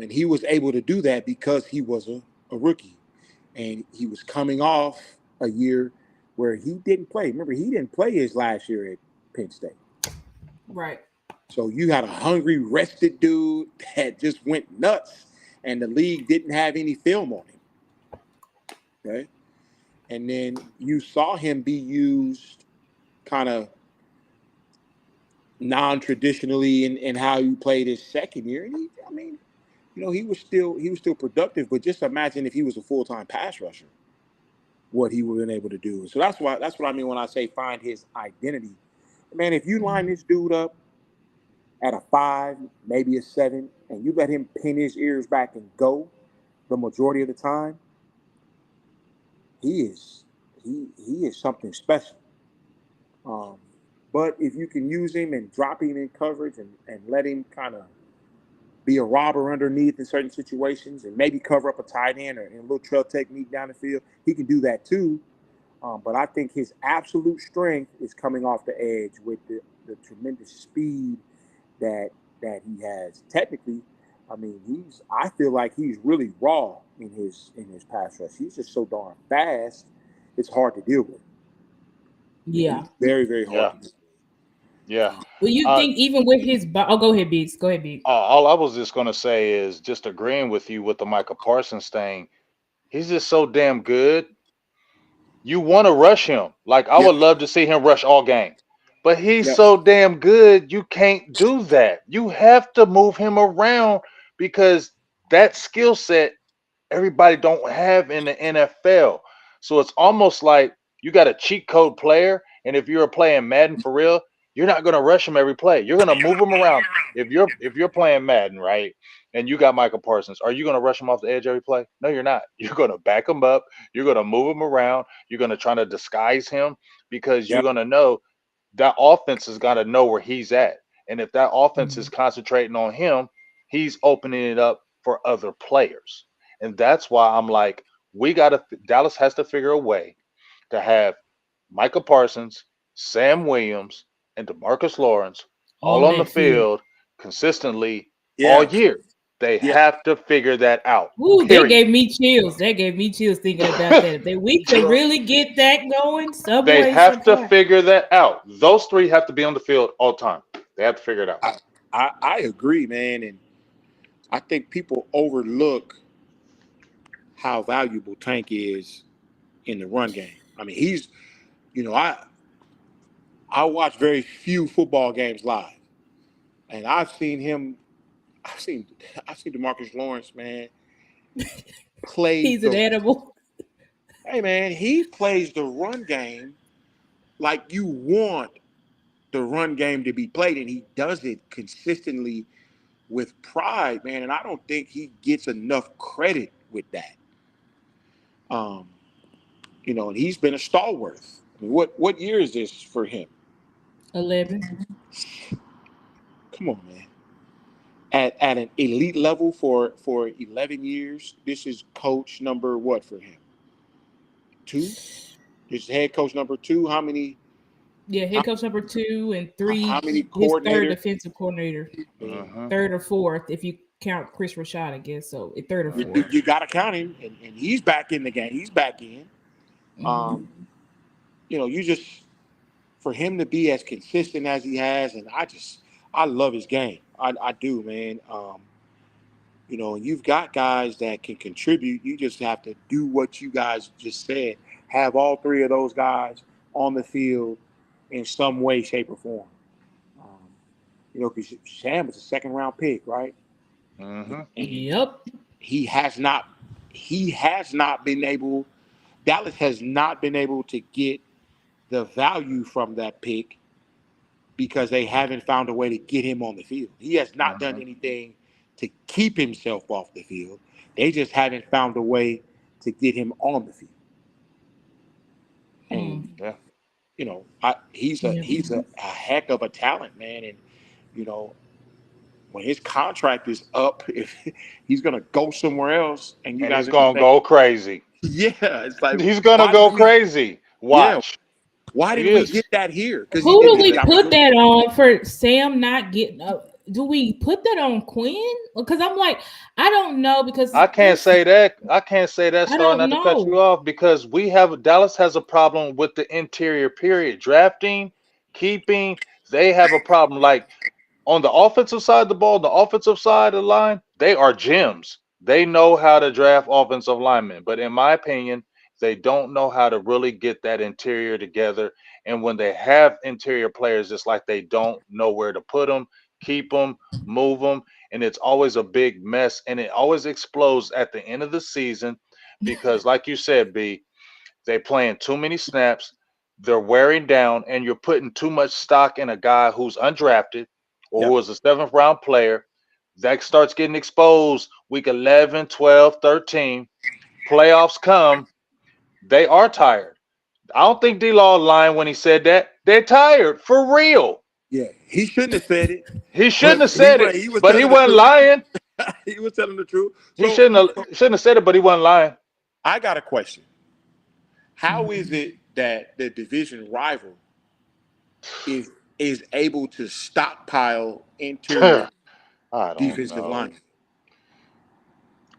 and he was able to do that because he was a rookie, and he was coming off a year where he didn't play. Remember, he didn't play his last year at Penn State. Right. So you had a hungry, rested dude that just went nuts, and the league didn't have any film on him. Okay, and then you saw him be used kind of non-traditionally in how he played his second year, and I mean, he was still productive. But just imagine if he was a full-time pass rusher, what he would have been able to do. So that's what I mean when I say find his identity. Man, if you line this dude up at a 5, maybe a 7, and you let him pin his ears back and go the majority of the time, he is he is something special. Um, but if you can use him and drop him in coverage and let him kind of be a robber underneath in certain situations and maybe cover up a tight end or in a little trail technique down the field, he can do that too. But I think his absolute strength is coming off the edge with the tremendous speed that he has. Technically, I mean, I feel like he's really raw in his pass rush. He's just so darn fast. It's hard to deal with. Yeah. Very, very hard Yeah, to get. yeah. Well, you Uh, think even with his oh, go ahead, Biggs. Go ahead, Biggs. all I was just gonna say is just agreeing with you with the Michael Parsons thing. He's just so damn good. You want to rush him. Like I Yep, would love to see him rush all game. But he's yep, so damn good, you can't do that. You have to move him around because that skill set everybody don't have in the NFL. So it's almost like you got a cheat code player, and if you're playing Madden for real, you're not going to rush him every play. You're going to move him around. If you're playing Madden, right, and you got Michael Parsons, are you going to rush him off the edge every play? No, you're not. You're going to back him up. You're going to move him around. You're going to try to disguise him because you're yep, going to know that offense is going to know where he's at. And if that offense is Mhm. concentrating on him, he's opening it up for other players. And that's why I'm like, Dallas has to figure a way to have Micah Parsons, Sam Williams, and Demarcus Lawrence all On on the that field. field consistently all yeah, year. They yeah. have to figure that out. Ooh, that Period. gave me chills. That gave me chills thinking about that. If we could Well, really get that going some They way, have to somehow. figure that out. Those three have to be on the field all the time. They have to figure it out. I agree, man, and I think people overlook how valuable Tank is in the run game. I mean, he's you know I watch very few football games live, and I've seen him. I've seen I've seen Demarcus Lawrence, man, play He's an the. animal. Hey, man, he plays the run game like you want the run game to be played, and he does it consistently with pride, man. And I don't think he gets enough credit with that. Um, and he's been a stalwart. I mean, what year is this for him? 11. Come on, man. At an elite level for 11 years, this is coach number what for him? Two. This is head coach number two. Yeah, How, head coach number 2 and how 3, many his third coordinators? defensive coordinator. I mean, Hmm. Third or fourth, if you count Chris Rashad, I guess. So third or you, fourth. you got to count him, and he's back in the game. He's back in. Um, Hmm. you just for him to be as consistent as he has, and I love his game. I do, man. And you've got guys that can contribute. You just have to do what you guys just said. Have all three of those guys on the field in some way, shape, or form. Um, because Sam is a second round pick, right? Hmm. And Yep. he has not, he has not been able. Dallas has not been able to get the value from that pick because they haven't found a way to get him on the field. He has not done Hmm. anything to keep himself off the field. They just haven't found a way to get him on the field. And Hmm. Yeah. he's a Yeah. a heck of a talent, man. And you know, when his contract is up, if he's gonna go somewhere else, and you And guys he's are gonna gonna say, go crazy. yeah, it's like, He's gonna why go didn't we? crazy. Yeah, Watch. why He didn't we is. get that here? Because he Who didn't do get the we put opportunity. that on for Sam not getting up? Do we put that on Quinn? Because I'm like, I don't know because I can't there's, say that. I can't say that. I Sorry, don't not to cut you know. off, because Dallas has a problem with the interior. Period. Drafting, keeping. They have a problem. Like on the offensive side of the ball, the offensive side of the line, they are gems. They know how to draft offensive linemen. But in my opinion, they don't know how to really get that interior together. And when they have interior players, it's like they don't know where to put them, keep them, move them. And it's always a big mess. And it always explodes at the end of the season because, like you said, B, they playing too many snaps. They're wearing down, and you're putting too much stock in a guy who's undrafted or who Yep. is a seventh round player. That starts getting exposed week 11, 12, 13. Playoffs come. They are tired. I don't think D Law lying when he said that. They're tired for real. Yeah, he shouldn't have said it, He shouldn't but have said it, he was but he telling the wasn't truth. lying. He was telling the truth. He So, shouldn't have said it, but he wasn't lying. I got a question. How is Mhm. it that the division rival is able to stockpile interior I don't defensive know. linemen?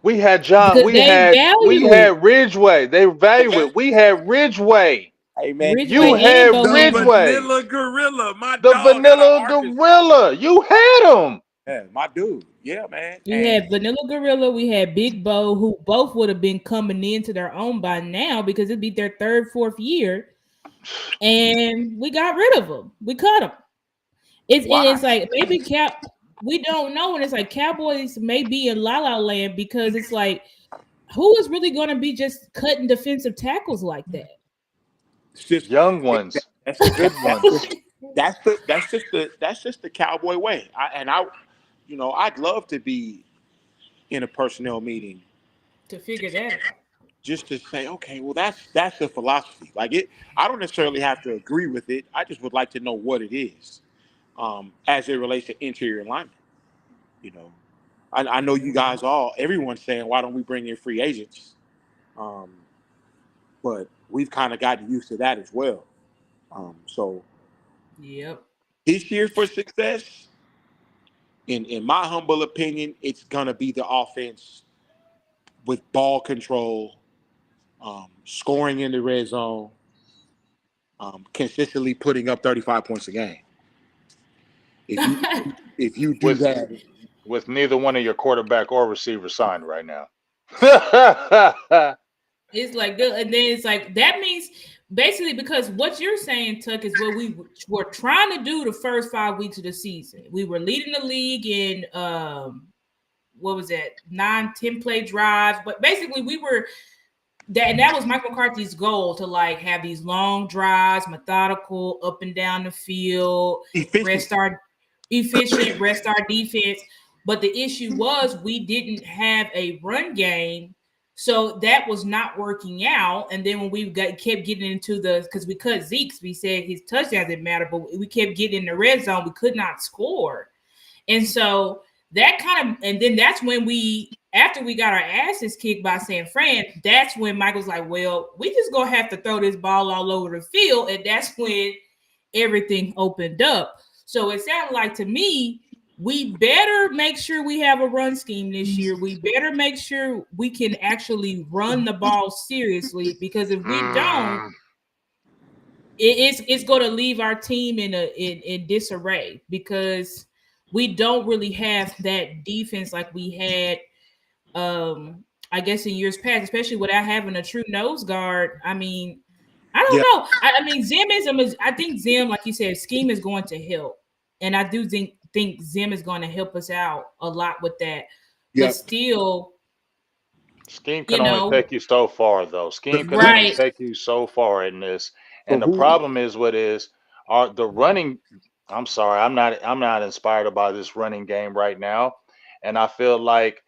We had John. Because We they had we value it. had Ridgeway. They value it. We had Ridgeway. Hey man, Ridgeway You and had Bo the Nix. Ridgeway, Vanilla Gorilla, my the dog out of Vanilla Arkansas. Gorilla. You had him. Yeah, my dude. Yeah, man. We And had Vanilla Gorilla. We had Big Bo, who both would have been coming into their own by now because it'd be their third, fourth year, and we got rid of them. We cut them. It's why? like maybe Cap. We don't know, and it's like Cowboys may be in La La Land because it's like who is really going to be just cutting defensive tackles like that? It's just Young ones, that's just good that's ones. just that's just the cowboy way. I'd love to be in a personnel meeting To figure that out. just to say, okay, well, that's the philosophy. Like it, I don't necessarily have to agree with it. I just would like to know what it is, as it relates to interior alignment. You know, I know you guys everyone's saying, why don't we bring in free agents? Um, but we've kind of gotten used to that as well. So Yep. this year for success, in my humble opinion, it's gonna be the offense with ball control, scoring in the red zone, consistently putting up 35 points a game. If you if you do With that, with neither one of your quarterback or receiver signed right now. It's like, and then it's like that means basically because what you're saying, Tuck, is what we were trying to do the first 5 weeks of the season. We were leading the league in what was that 9-10 play drives, but basically we were that, and that was Mike McCarthy's goal to like have these long drives, methodical, up and down the field, rest efficiency. our efficient, rest our defense. But the issue was we didn't have a run game, so that was not working out. And then when we kept getting into because we cut Zeke's, we said his touchdowns didn't matter, but we kept getting in the red zone, we could not score. And so that kind of, and then that's when after we got our asses kicked by San Fran, that's when Michael's like, well, we just gonna have to throw this ball all over the field. And that's when everything opened up. So it sounded like to me, we better make sure we have a run scheme this year. We better make sure we can actually run the ball seriously, because if we don't, Mm. it's going to leave our team in disarray, because we don't really have that defense like we had I guess in years past, especially without having a true nose guard. I mean, I don't Yeah, know. I mean, I think Zim, like you said, scheme is going to help, and I do think Zim is going to help us out a lot with that. But yeah. still, Scheme you can only know, take you so far, though. Scheme can only right? take you so far in this. So And the who? problem is what is are the running. I'm sorry, I'm not inspired by this running game right now. And I feel like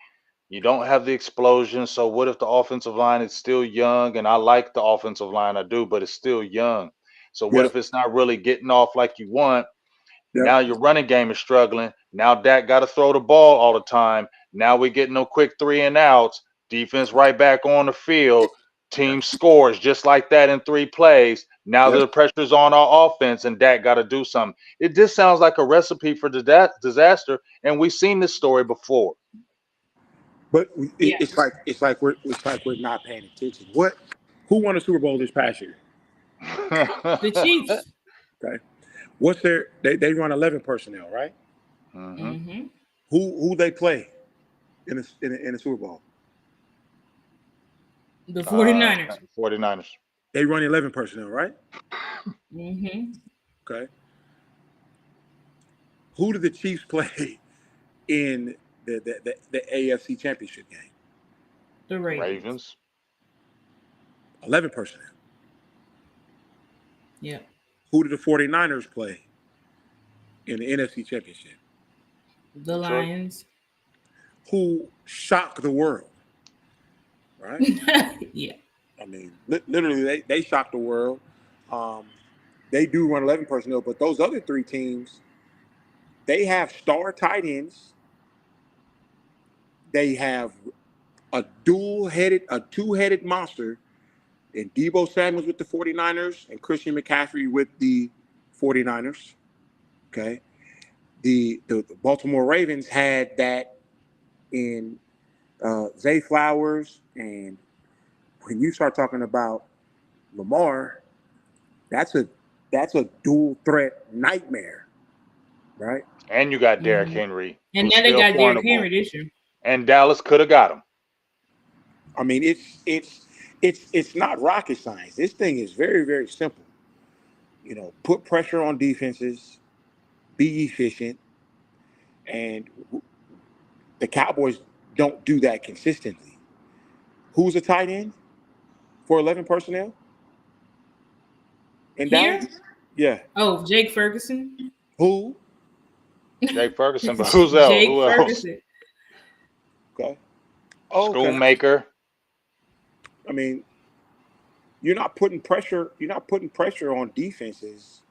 you don't have the explosion. So what if the offensive line is still young? And I like the offensive line, I do, but it's still young. So what Yep, if it's not really getting off like you want? yep, Now your running game is struggling. Now Dak got to throw the ball all the time. Now we getting no quick three and outs. Defense right back on the field. Team scores just like that in 3 plays. Now yep. the pressure's on our offense, and Dak got to do something. It just sounds like a recipe for disaster, and we've seen this story before. But Yeah, it's like we're not paying attention. What? Who won a Super Bowl this past year? the Chiefs. Okay. What's their? They run 11 personnel, right? hmm Mm-hmm. Who they play in the Super Bowl? The uh, 49ers. 49ers. They run 11 personnel, right? Mm-hmm. Okay. Who did the Chiefs play in the AFC Championship game? The Ravens. Ravens. 11 personnel. Yeah. Who did the 49ers play in the NFC Championship? The Detroit. Lions. Who shocked the world, right? Yeah. I mean, literally, they shocked the world. Um, they do run 11 personnel, but those other three teams, they have star tight ends. They have a two-headed monster in Debo Samuels with the 49ers and Christian McCaffrey with the 49ers. Okay. The Baltimore Ravens had that in Zay Flowers. And when you start talking about Lamar, That's a dual threat nightmare, right? And you got Derrick Mhm. Henry, And who's now they still got Derrick cornerable. Henry this year. And Dallas could have got him. I mean, it's not rocket science. This thing is very very simple. Put pressure on defenses, be efficient, and the Cowboys don't do that consistently. Who's a tight end for 11 personnel in Dallas? Here? Yeah. Oh, Jake Ferguson. Who? Jake Ferguson, but who's else? Jake Who else? Ferguson. Okay. Oh, okay. Schoonmaker. I mean, you're not putting pressure. You're not putting pressure on defenses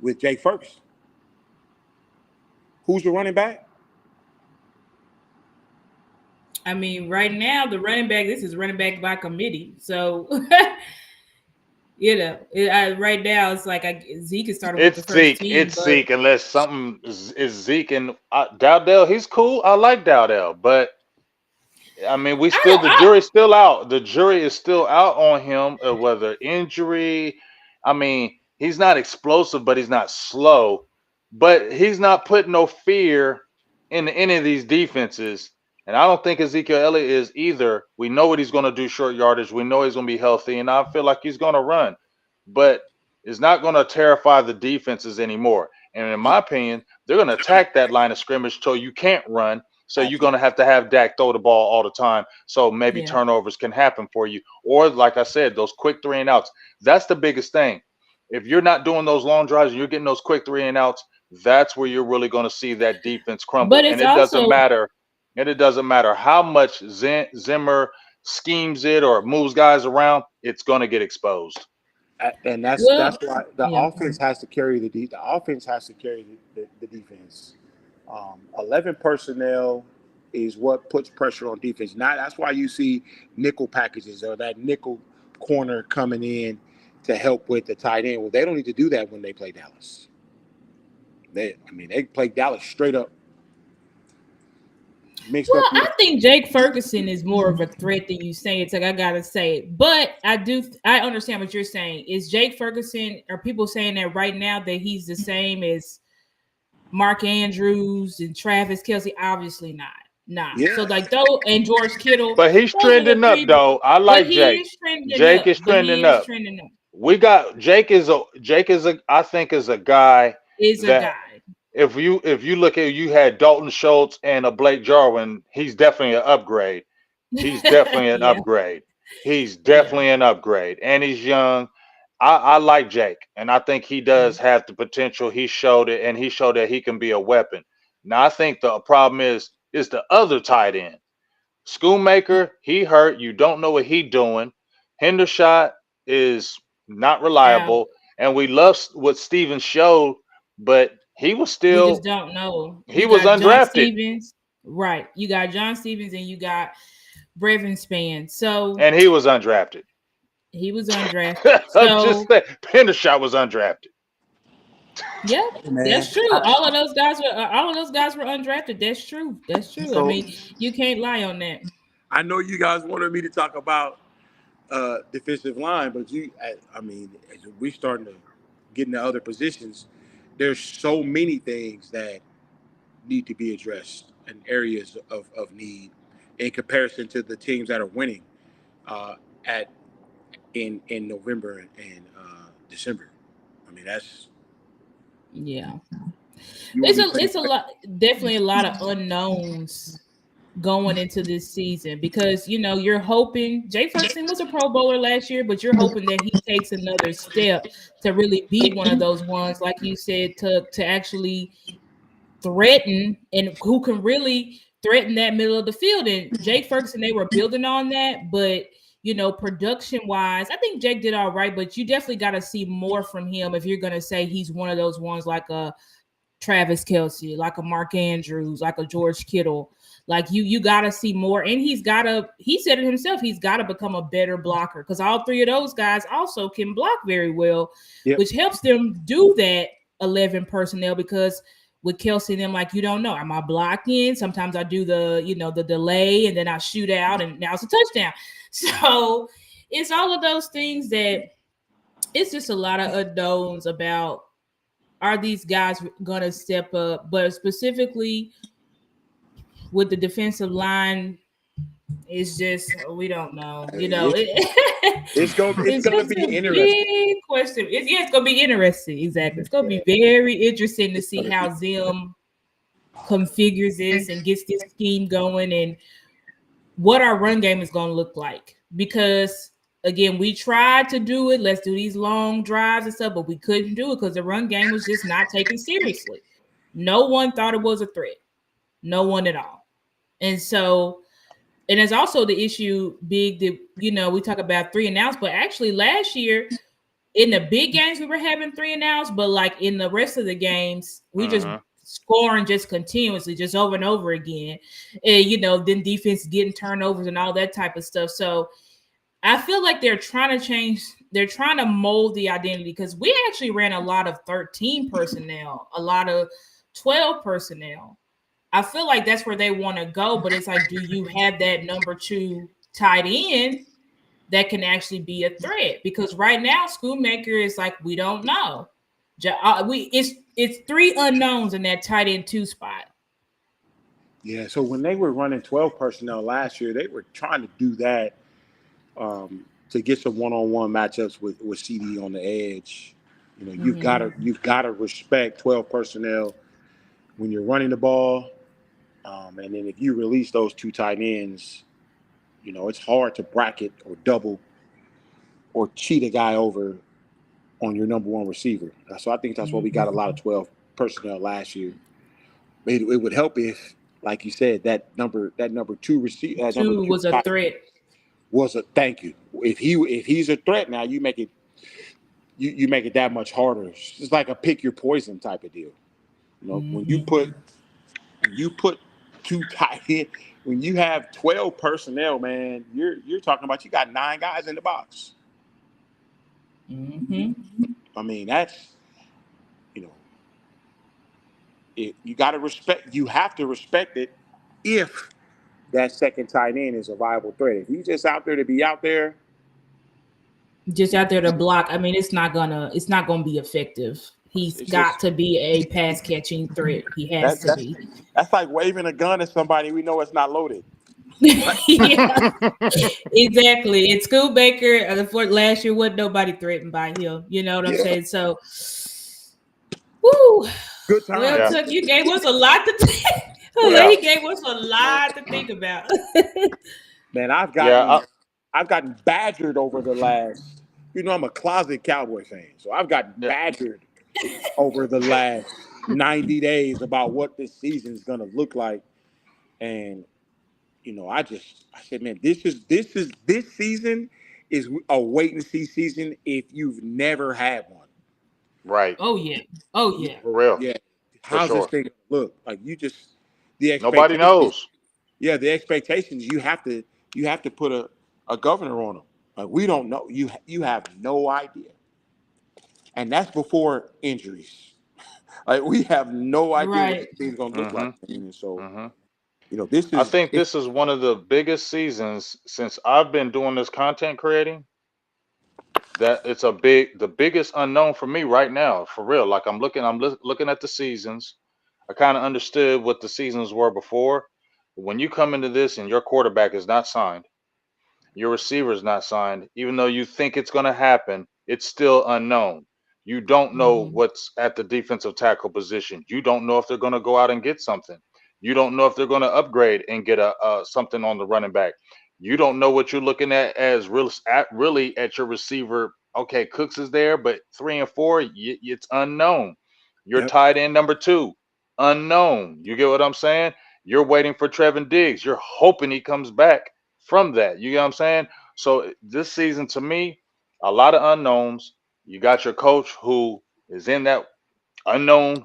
with Jake Ferguson. Who's the running back? I mean, right now the running back. This is running back by committee. So right now it's like Zeke is starting with the It's first Zeke. team, It's but Zeke. Unless something is Zeke and Dowdell. He's cool. I like Dowdell, but I mean, we I still don't. the jury's still out. The jury is still out on him, whether injury. I mean, he's not explosive, but he's not slow. But he's not putting no fear in any of these defenses. And I don't think Ezekiel Elliott is either. We know what he's going to do short yardage. We know he's going to be healthy, and I feel like he's going to run. But it's not going to terrify the defenses anymore. And in my opinion, they're going to attack that line of scrimmage till you can't run, so you're going Absolutely. to have Dak throw the ball all the time. So maybe Yeah, turnovers can happen for you. Or, like I said, those quick three and outs. That's the biggest thing. If you're not doing those long drives and you're getting those quick three and outs, that's where you're really going to see that defense crumble. but And it's it doesn't also matter. And it doesn't matter how much Zimmer schemes it or moves guys around, it's going to get exposed. And that's well, why the yeah. offense has to carry the offense has to carry the defense. 11 personnel is what puts pressure on defense. Now that's why you see nickel packages or that nickel corner coming in to help with the tight end. Well, they don't need to do that when they play Dallas. They play Dallas straight up, mixed Well, up. I think Jake Ferguson is more of a threat than you say. It's like I gotta say, but I understand what you're saying. Is Jake Ferguson? Are people saying that right now that he's the same as Mark Andrews and Travis Kelsey? Obviously not. Nah. So Yeah, like though and George Kittle, But he's those are the trending up, three. though. I But like he Jake. is trending Jake up. is trending up. Up. We got Jake is a I think is a guy Is a that guy. if you look at, you had Dalton Schultz and a Blake Jarwin, he's definitely an upgrade. He's definitely an Yeah. upgrade. He's Yeah. definitely an upgrade. And he's young. I like Jake, and I think he Yeah. does have the potential. He showed it, and he showed that he can be a weapon. Now I think the problem is the other tight end. Schoonmaker, he hurt. You don't know what he doing. Hendershot is not Out. reliable, and we love what Steven showed, but he was We just still don't know. he You was got John undrafted, Stevens. Right. You got John Stevens and you got Brevin Span. So and he was undrafted. he was undrafted. I'm just So saying, Hendershot was undrafted. yeah, man. that's true. All of those guys were undrafted. That's true. That's true. I So mean, you can't lie on that. I know you guys wanted me to talk about defensive line, but I mean, as we starting to get into other positions, there's so many things that need to be addressed and areas of need in comparison to the teams that are winning at in November and December. I mean, that's Yeah. you want It's me a to it's a lot definitely a lot of unknowns going into this season because you're hoping Jay Ferguson was a Pro Bowler last year, but you're hoping that he takes another step to really be one of those ones, like you said, to actually threaten and who can really threaten that middle of the field. And Jake Ferguson, they were building on that, but production wise, I think Jake did all right, but you definitely got to see more from him if you're going to say he's one of those ones like a Travis Kelsey, like a Mark Andrews, like a George Kittle. Like you got to see more. And he said it himself, he's got to become a better blocker because all three of those guys also can block very well, Yep. which helps them do that 11 personnel because with Kelsey and them, like, you don't know, am I blocking? Sometimes I do the delay and then I shoot out and now it's a touchdown. So it's all of those things that it's just a lot of unknowns about are these guys gonna step up, but specifically with the defensive line, it's just we don't know. You know, It's it's it's gonna just be a interesting. big question. Yeah, it's gonna be interesting. Exactly, it's gonna Yeah, be very interesting to it's see gonna be. how Zim configures this and gets this scheme going, and what our run game is going to look like. Because again, we tried to do it. Let's do these long drives and stuff, but we couldn't do it because the run game was just not taken seriously. No one thought it was a threat. No one at all. And so, and there's also the issue big that, we talk about three and outs, but actually last year in the big games we were having three and outs, but like in the rest of the games, we just Mm-hmm. scoring just continuously, just over and over again. And then defense getting turnovers and all that type of stuff. So I feel like they're trying to mold the identity because we actually ran a lot of 13 personnel, a lot of 12 personnel. I feel like that's where they want to go, but it's like, do you have that number two tight end that can actually be a threat? Because right now, Schoolmaker is like, we don't know. It's three unknowns in that tight end two spot. Yeah. So when they were running 12 personnel last year, they were trying to do that to get some one-on-one matchups with CD on the edge. You know, Mm-hmm. you've gotta respect 12 personnel when you're running the ball. And then if you release those two tight ends, it's hard to bracket or double or cheat a guy over on your number one receiver. So I think that's why we got a lot of 12 personnel last year. It would help if, like you said, that number two receiver, that number Two two was a tight threat. was a thank you. If he's a threat now, you make it that much harder. It's like a pick your poison type of deal. When you Mm-hmm. put two tight end, when you have 12 personnel, man, you're talking about you got nine guys in the box. Mm-hmm. I mean, that's you know, you got to respect. You have to respect it if that second tight end is a viable threat. If he's just out there to be out there, Just out there to block. I mean, it's not gonna be effective. He's it's got just to be a pass catching threat. He has that to that's be. that's like waving a gun at somebody. We know it's not loaded. Right? Yeah, exactly. And School Baker, for last year, wasn't nobody threatened by him. You know what I'm Yeah, saying? So, woo. good Well, Yeah. times. Tuck, you gave us a lot to think. Yeah, Yeah. He gave us a lot to think about. man, I've Yeah. gotten I've gotten badgered over the last. I'm a closet Cowboy fan, so I've gotten Yeah. badgered over the last 90 days about what this season is going to look like. And I said, man, this season is a wait and see season if you've never had one. Right. Oh yeah. Oh Yeah, yeah. For real. yeah. For How's this sure. thing gonna look? Like the Nobody expectations. knows. Yeah, the expectations. You have to put a governor on them. Like we don't know. You have no idea, and that's before injuries. Like we have no idea what Right. this thing's gonna look like. Mm-hmm. And so Mm-hmm. this I is think it's this is one of the biggest seasons since I've been doing this content creating. That it's the biggest unknown for me right now, for real. Like I'm looking at the seasons. I kind of understood what the seasons were before. When you come into this and your quarterback is not signed, your receiver is not signed. Even though you think it's going to happen, it's still unknown. You don't know Mm-hmm. what's at the defensive tackle position. You don't know if they're going to go out and get something. You don't know if they're going to upgrade and get a something on the running back. You don't know what you're looking at as really at your receiver. Okay, Cooks is there, but 3 and 4, it's unknown. Your yep, tight end number two, unknown. You get what I'm saying? You're waiting for Trevin Diggs. You're hoping he comes back from that. You get what I'm saying? So this season to me, a lot of unknowns. You got your coach who is in that unknown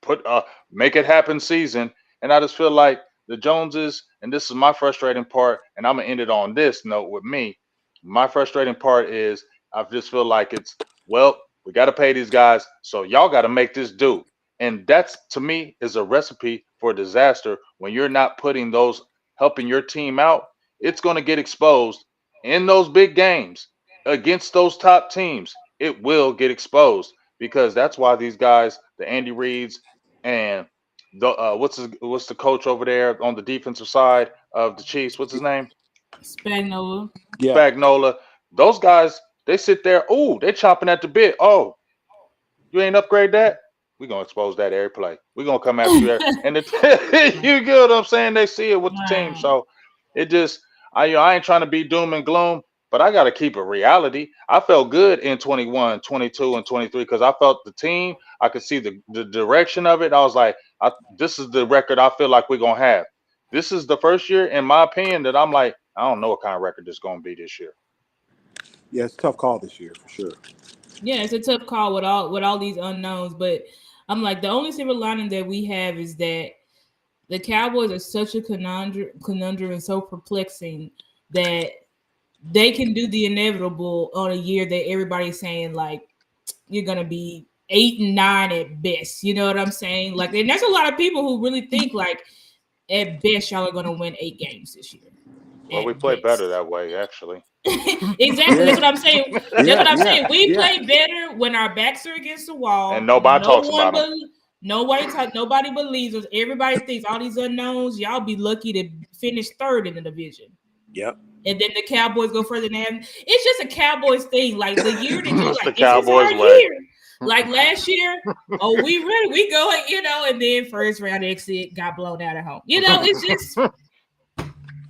put make it happen season, and I just feel like the Joneses, and this is my frustrating part, and I'm gonna end it on this note with me. My frustrating part is I just feel like it's, well, we got to pay these guys, so y'all got to make this do, and that's to me is a recipe for disaster when you're not putting those helping your team out. It's going to get exposed in those big games against those top teams. it will get exposed because that's why these guys, the Andy Reeds and the what's the coach over there on the defensive side of the Chiefs? What's his name? Spagnola. Yeah. Spagnola. Those guys, they sit there. Oh, they chomping at the bit. Oh, you ain't upgrade that? We're gonna expose that every play. We're gonna come after you. And you get what I'm saying? They see it with the team. Wow. So it just I ain't trying to be doom and gloom, but I gotta keep it reality. I felt good in 21, 22, and 23 because I felt the team. I could see the direction of it. I was like, this is the record I feel like we're gonna have. This is the first year, in my opinion, that I'm like, I don't know what kind of record this gonna be this year. Yeah, it's a tough call this year for sure. Yeah, it's a tough call with all these unknowns, but I'm like the only silver lining that we have is that the Cowboys are such a conundrum and so perplexing that they can do the inevitable on a year that everybody's saying like you're gonna be 8 and 9 at best. You know what I'm saying? Like, and there's a lot of people who really think like at best y'all are gonna win 8 games this year. Well, we At play better best. that way, actually. Exactly. That's Yeah, what I'm saying. That's yeah, what I'm yeah, saying. We yeah, play better when our backs are against the And wall. nobody talks about them. Nobody believes us. Everybody thinks all these unknowns. Y'all be lucky to finish third in the division. yep, And then the Cowboys go further than that. It's just a Cowboys thing. Like the year that you're It's the like, this is our Cowboys way. year. Like last year, oh, we ready, we go, and then first round exit got blown out at home.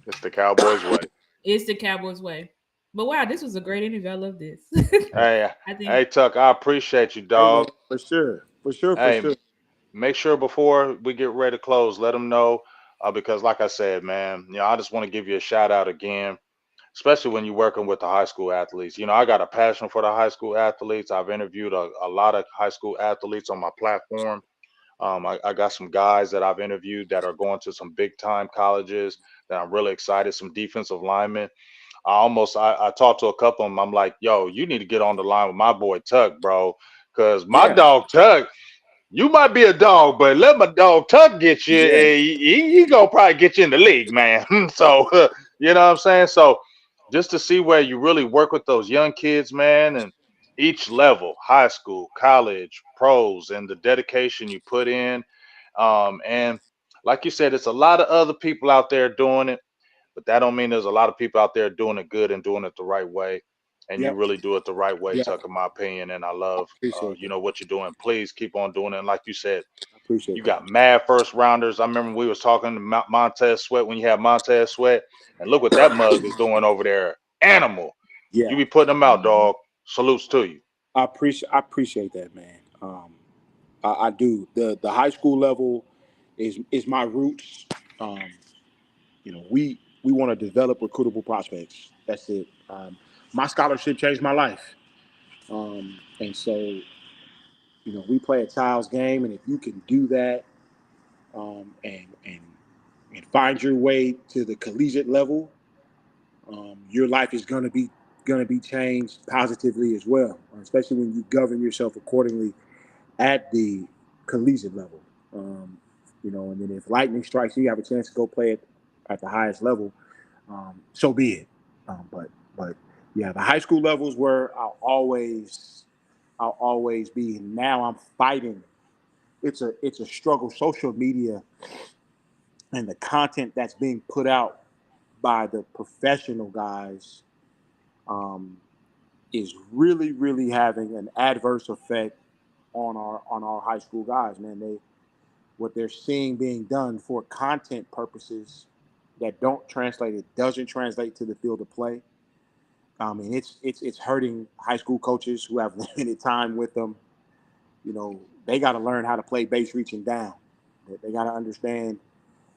It's the Cowboys way. It's the Cowboys way. But wow, this was a great interview. I love this. Hey, I think hey, Tuck, I appreciate you, hey man, dog. for sure, for sure, for Hey, sure. make sure before we get ready to close, let them know because, like I said, man, I just want to give you a shout out again, especially when you're working with the high school athletes. I got a passion for the high school athletes. I've interviewed a lot of high school athletes on my platform. I got some guys that I've interviewed that are going to some big time colleges that I'm really excited. Some defensive linemen. I talked to a couple of them. I'm like, yo, you need to get on the line with my boy Tuck, bro, because my Yeah, dog Tuck, you might be a dog, but let my dog Tuck get you. yeah, He gonna probably get you in the league, man. So you know what I'm saying. So just to see where you really work with those young kids, man, and each level, high school, college, pros, and the dedication you put in, and like you said, it's a lot of other people out there doing it, but that don't mean there's a lot of people out there doing it good and doing it the right way. And you yep, really do it the right way, yeah. Tuck, in my opinion. And I love, Appreciate that. what you're doing. Please keep on doing it. And like you said, Appreciate you that. got mad first rounders. I remember we was talking to Montez Sweat when you had Montez Sweat, and look what that mug is doing over there. Animal. You Yeah, be putting them out, mhm. dog. Salutes to you. I appreciate that, man. I do. The high school level is my roots. Um, we want to develop recruitable prospects. That's it. My scholarship changed my life, and so we play a child's game, and if you can do that, and find your way to the collegiate level, your life is gonna be changed positively as well, especially when you govern yourself accordingly at the collegiate level. And then if lightning strikes, you have a chance to go play at the highest level. So be it. But yeah, the high school levels where I'll always be. Now I'm fighting. It's a struggle. Social media and the content that's being put out by the professional guys um, is really, really having an adverse effect on our high school guys. Man, what they're seeing being done for content purposes that don't translate. It doesn't translate to the field of play. I mean, it's hurting high school coaches who have limited time with them. They got to learn how to play base reaching down. They got to understand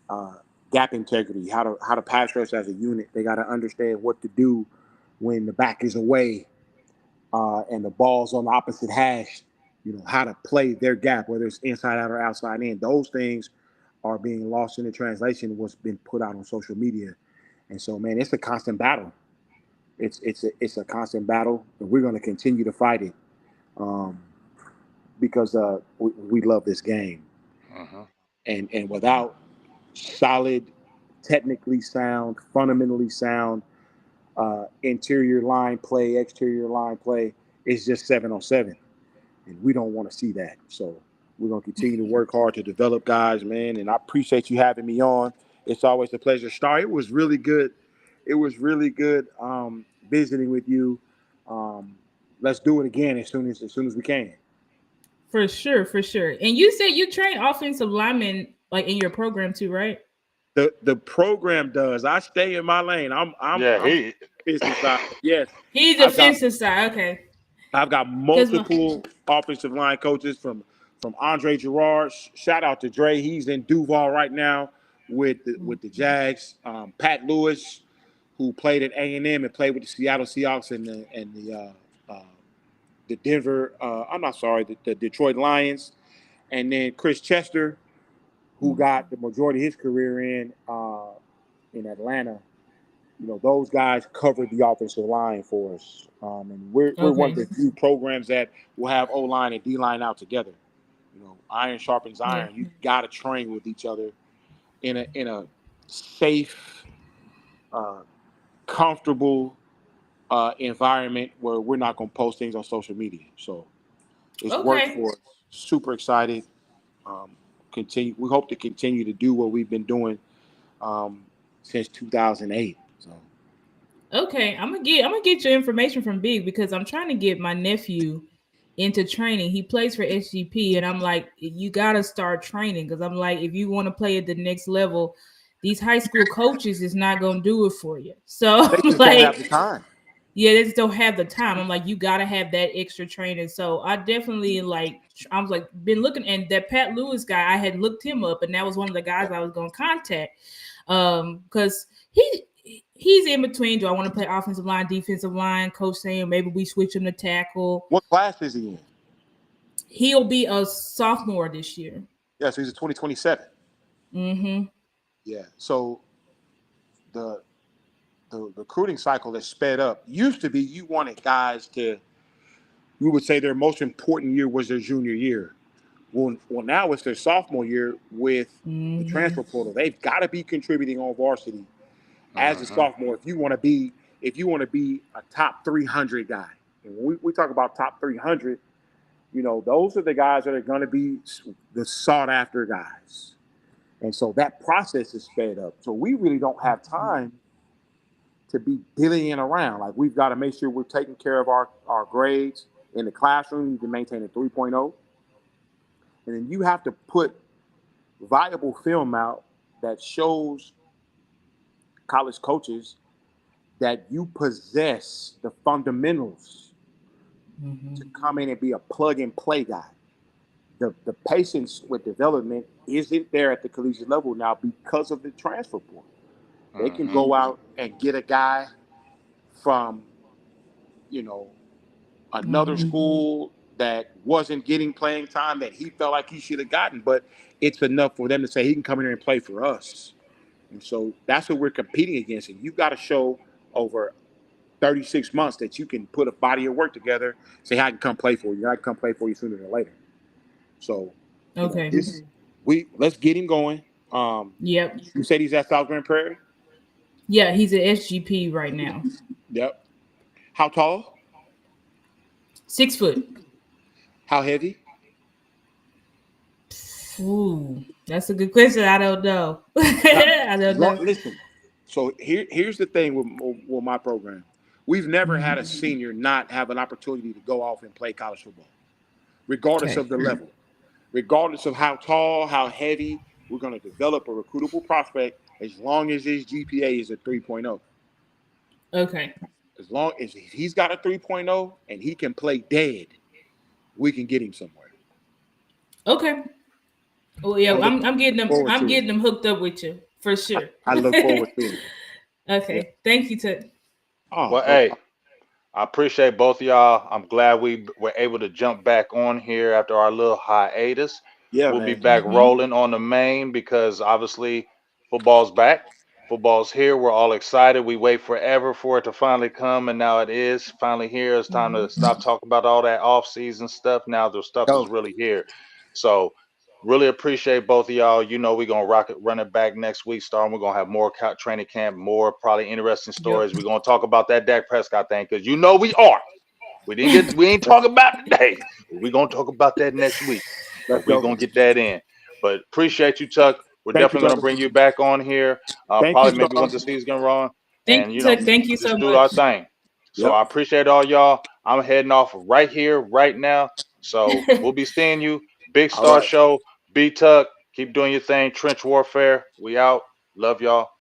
uh, gap integrity, how to pass rush as a unit. They got to understand what to do when the back is away and the ball's on the opposite hash. How to play their gap, whether it's inside out or outside in. Those things are being lost in the translation of what's been put out on social media. And so, man, it's a constant battle. It's a constant battle, and we're going to continue to fight it um, because we love this game. Hmm. And without solid, technically sound, fundamentally sound interior line play, exterior line play, it's just 7 on 7, and we don't want to see that. So we're gonna continue to work hard to develop guys, man. And I appreciate you having me on. It's always a pleasure. Star, it was really good. It was really good visiting with you. Um, let's do it again as soon as we can. For sure, for sure. And you said you train offensive linemen like in your program too, right? The program does. I stay in my lane. Yeah, I'm he. business side. Yes, He's I've got defensive side. Okay. I've got Because my multiple offensive line coaches from Andre Gerard. Shout out to Dre. He's in Duval right now with the Jags. Pat Lewis, who played at A&M and played with the Seattle Seahawks and the Denver. I'm not sorry, the Detroit Lions, and then Chris Chester, who got the majority of his career in Atlanta. Those guys covered the offensive line for us, and we're one of okay. the few programs that will have O line and D line out together. Iron sharpens Yeah. iron. You got to train with each other in a safe, uh, comfortable environment where we're not going to post things on social media. So it's worked Okay. for us. Super excited. Um, continue. We hope to continue to do what we've been doing um, since 2008. So. Okay. I'm gonna get your information from Big because I'm trying to get my nephew into training. He plays for SGP, and I'm like, you gotta start training because I'm like, if you want to play at the next level, these high school coaches is not gonna do it for you. So They I'm just don't have like, the time. yeah, they just don't have the time. I'm like, you gotta have that extra training. So I definitely like, I was like, been looking, and that Pat Lewis guy, I had looked him up, and that was one of the guys I was gonna contact, because he's in between. Do I want to play offensive line, defensive line? Coach saying maybe we switch him to tackle. What class is he in? He'll be a sophomore this year. Yeah, so he's a 2027. Mm-hmm. Yeah. So the the recruiting cycle has sped up. Used to be you wanted guys to, we would say their most important year was their junior year. Well, now it's their sophomore year with the Mm-hmm. transfer portal. They've got to be contributing on varsity as a Mhm. sophomore if you want to be a top 300 guy. And when we talk about top 300, those are the guys that are going to be the sought after guys. And so that process is sped up. So we really don't have time to be dillying around. Like we've got to make sure we're taking care of our grades in the classroom. You need to maintain a 3.0. And then you have to put viable film out that shows college coaches that you possess the fundamentals to Mm-hmm. come in and be a plug and play guy. The patience with development isn't there at the collegiate level now because of the transfer portal. They can Mhm. go out and get a guy from, you know, another Mm-hmm. school that wasn't getting playing time that he felt like he should have gotten, but it's enough for them to say he can come in here and play for us. And so that's what we're competing against. And you've got to show over 36 months that you can put a body of work together, say, I can come play for you. I can come play for you sooner than later. So, Okay. this let's get him going. Yep. You said he's at South Grand Prairie? Yeah, he's at SGP right now. Yep. How tall? 6 foot. How heavy? Ooh, that's a good question. I don't know. I don't know. Listen. So here's the thing with my program. We've never had a Mhm. senior not have an opportunity to go off and play college football, regardless Okay. of the level, regardless of how tall, how heavy. We're going to develop a recruitable prospect as long as his GPA is a 3.0. Okay. As long as he's got a 3.0 and he can play dead, we can get him somewhere. Okay. Well, yeah, I look I'm getting them. forward I'm to it. getting them hooked up with you for sure. I look forward to it. Yeah. Okay. Thank you, Ted. Oh, Well, no hey, problem. I appreciate both of y'all. I'm glad we were able to jump back on here after our little hiatus. Yeah, We'll be man. back Mm-hmm. rolling on the main because obviously football's back. Football's here. We're all excited. We wait forever for it to finally come, and now it is finally here. It's time to Mm-hmm. stop talking about all that off-season stuff. Now the stuff is Yo, really here. So really appreciate both of y'all. You know we're gonna rock it, run it back next week. Starting, we're gonna have more training camp, more probably interesting Yep. stories. We're gonna talk about that Dak Prescott thing because you know we are. We ain't talking about today. We're gonna talk about that next week. Let's But we're go. gonna get that in. But appreciate you, Tuck. We're Thank you, definitely gonna brother. bring you back on here. Thank you, Probably maybe Star. once the season run, Thank and you, Tuck. Thank you so just do our much. thing. So Yep. I appreciate all y'all. I'm heading off right here, right now. So we'll be seeing you. Big All Star right. Show. B Tuck. Keep doing your thing. Trench warfare. We out. Love y'all.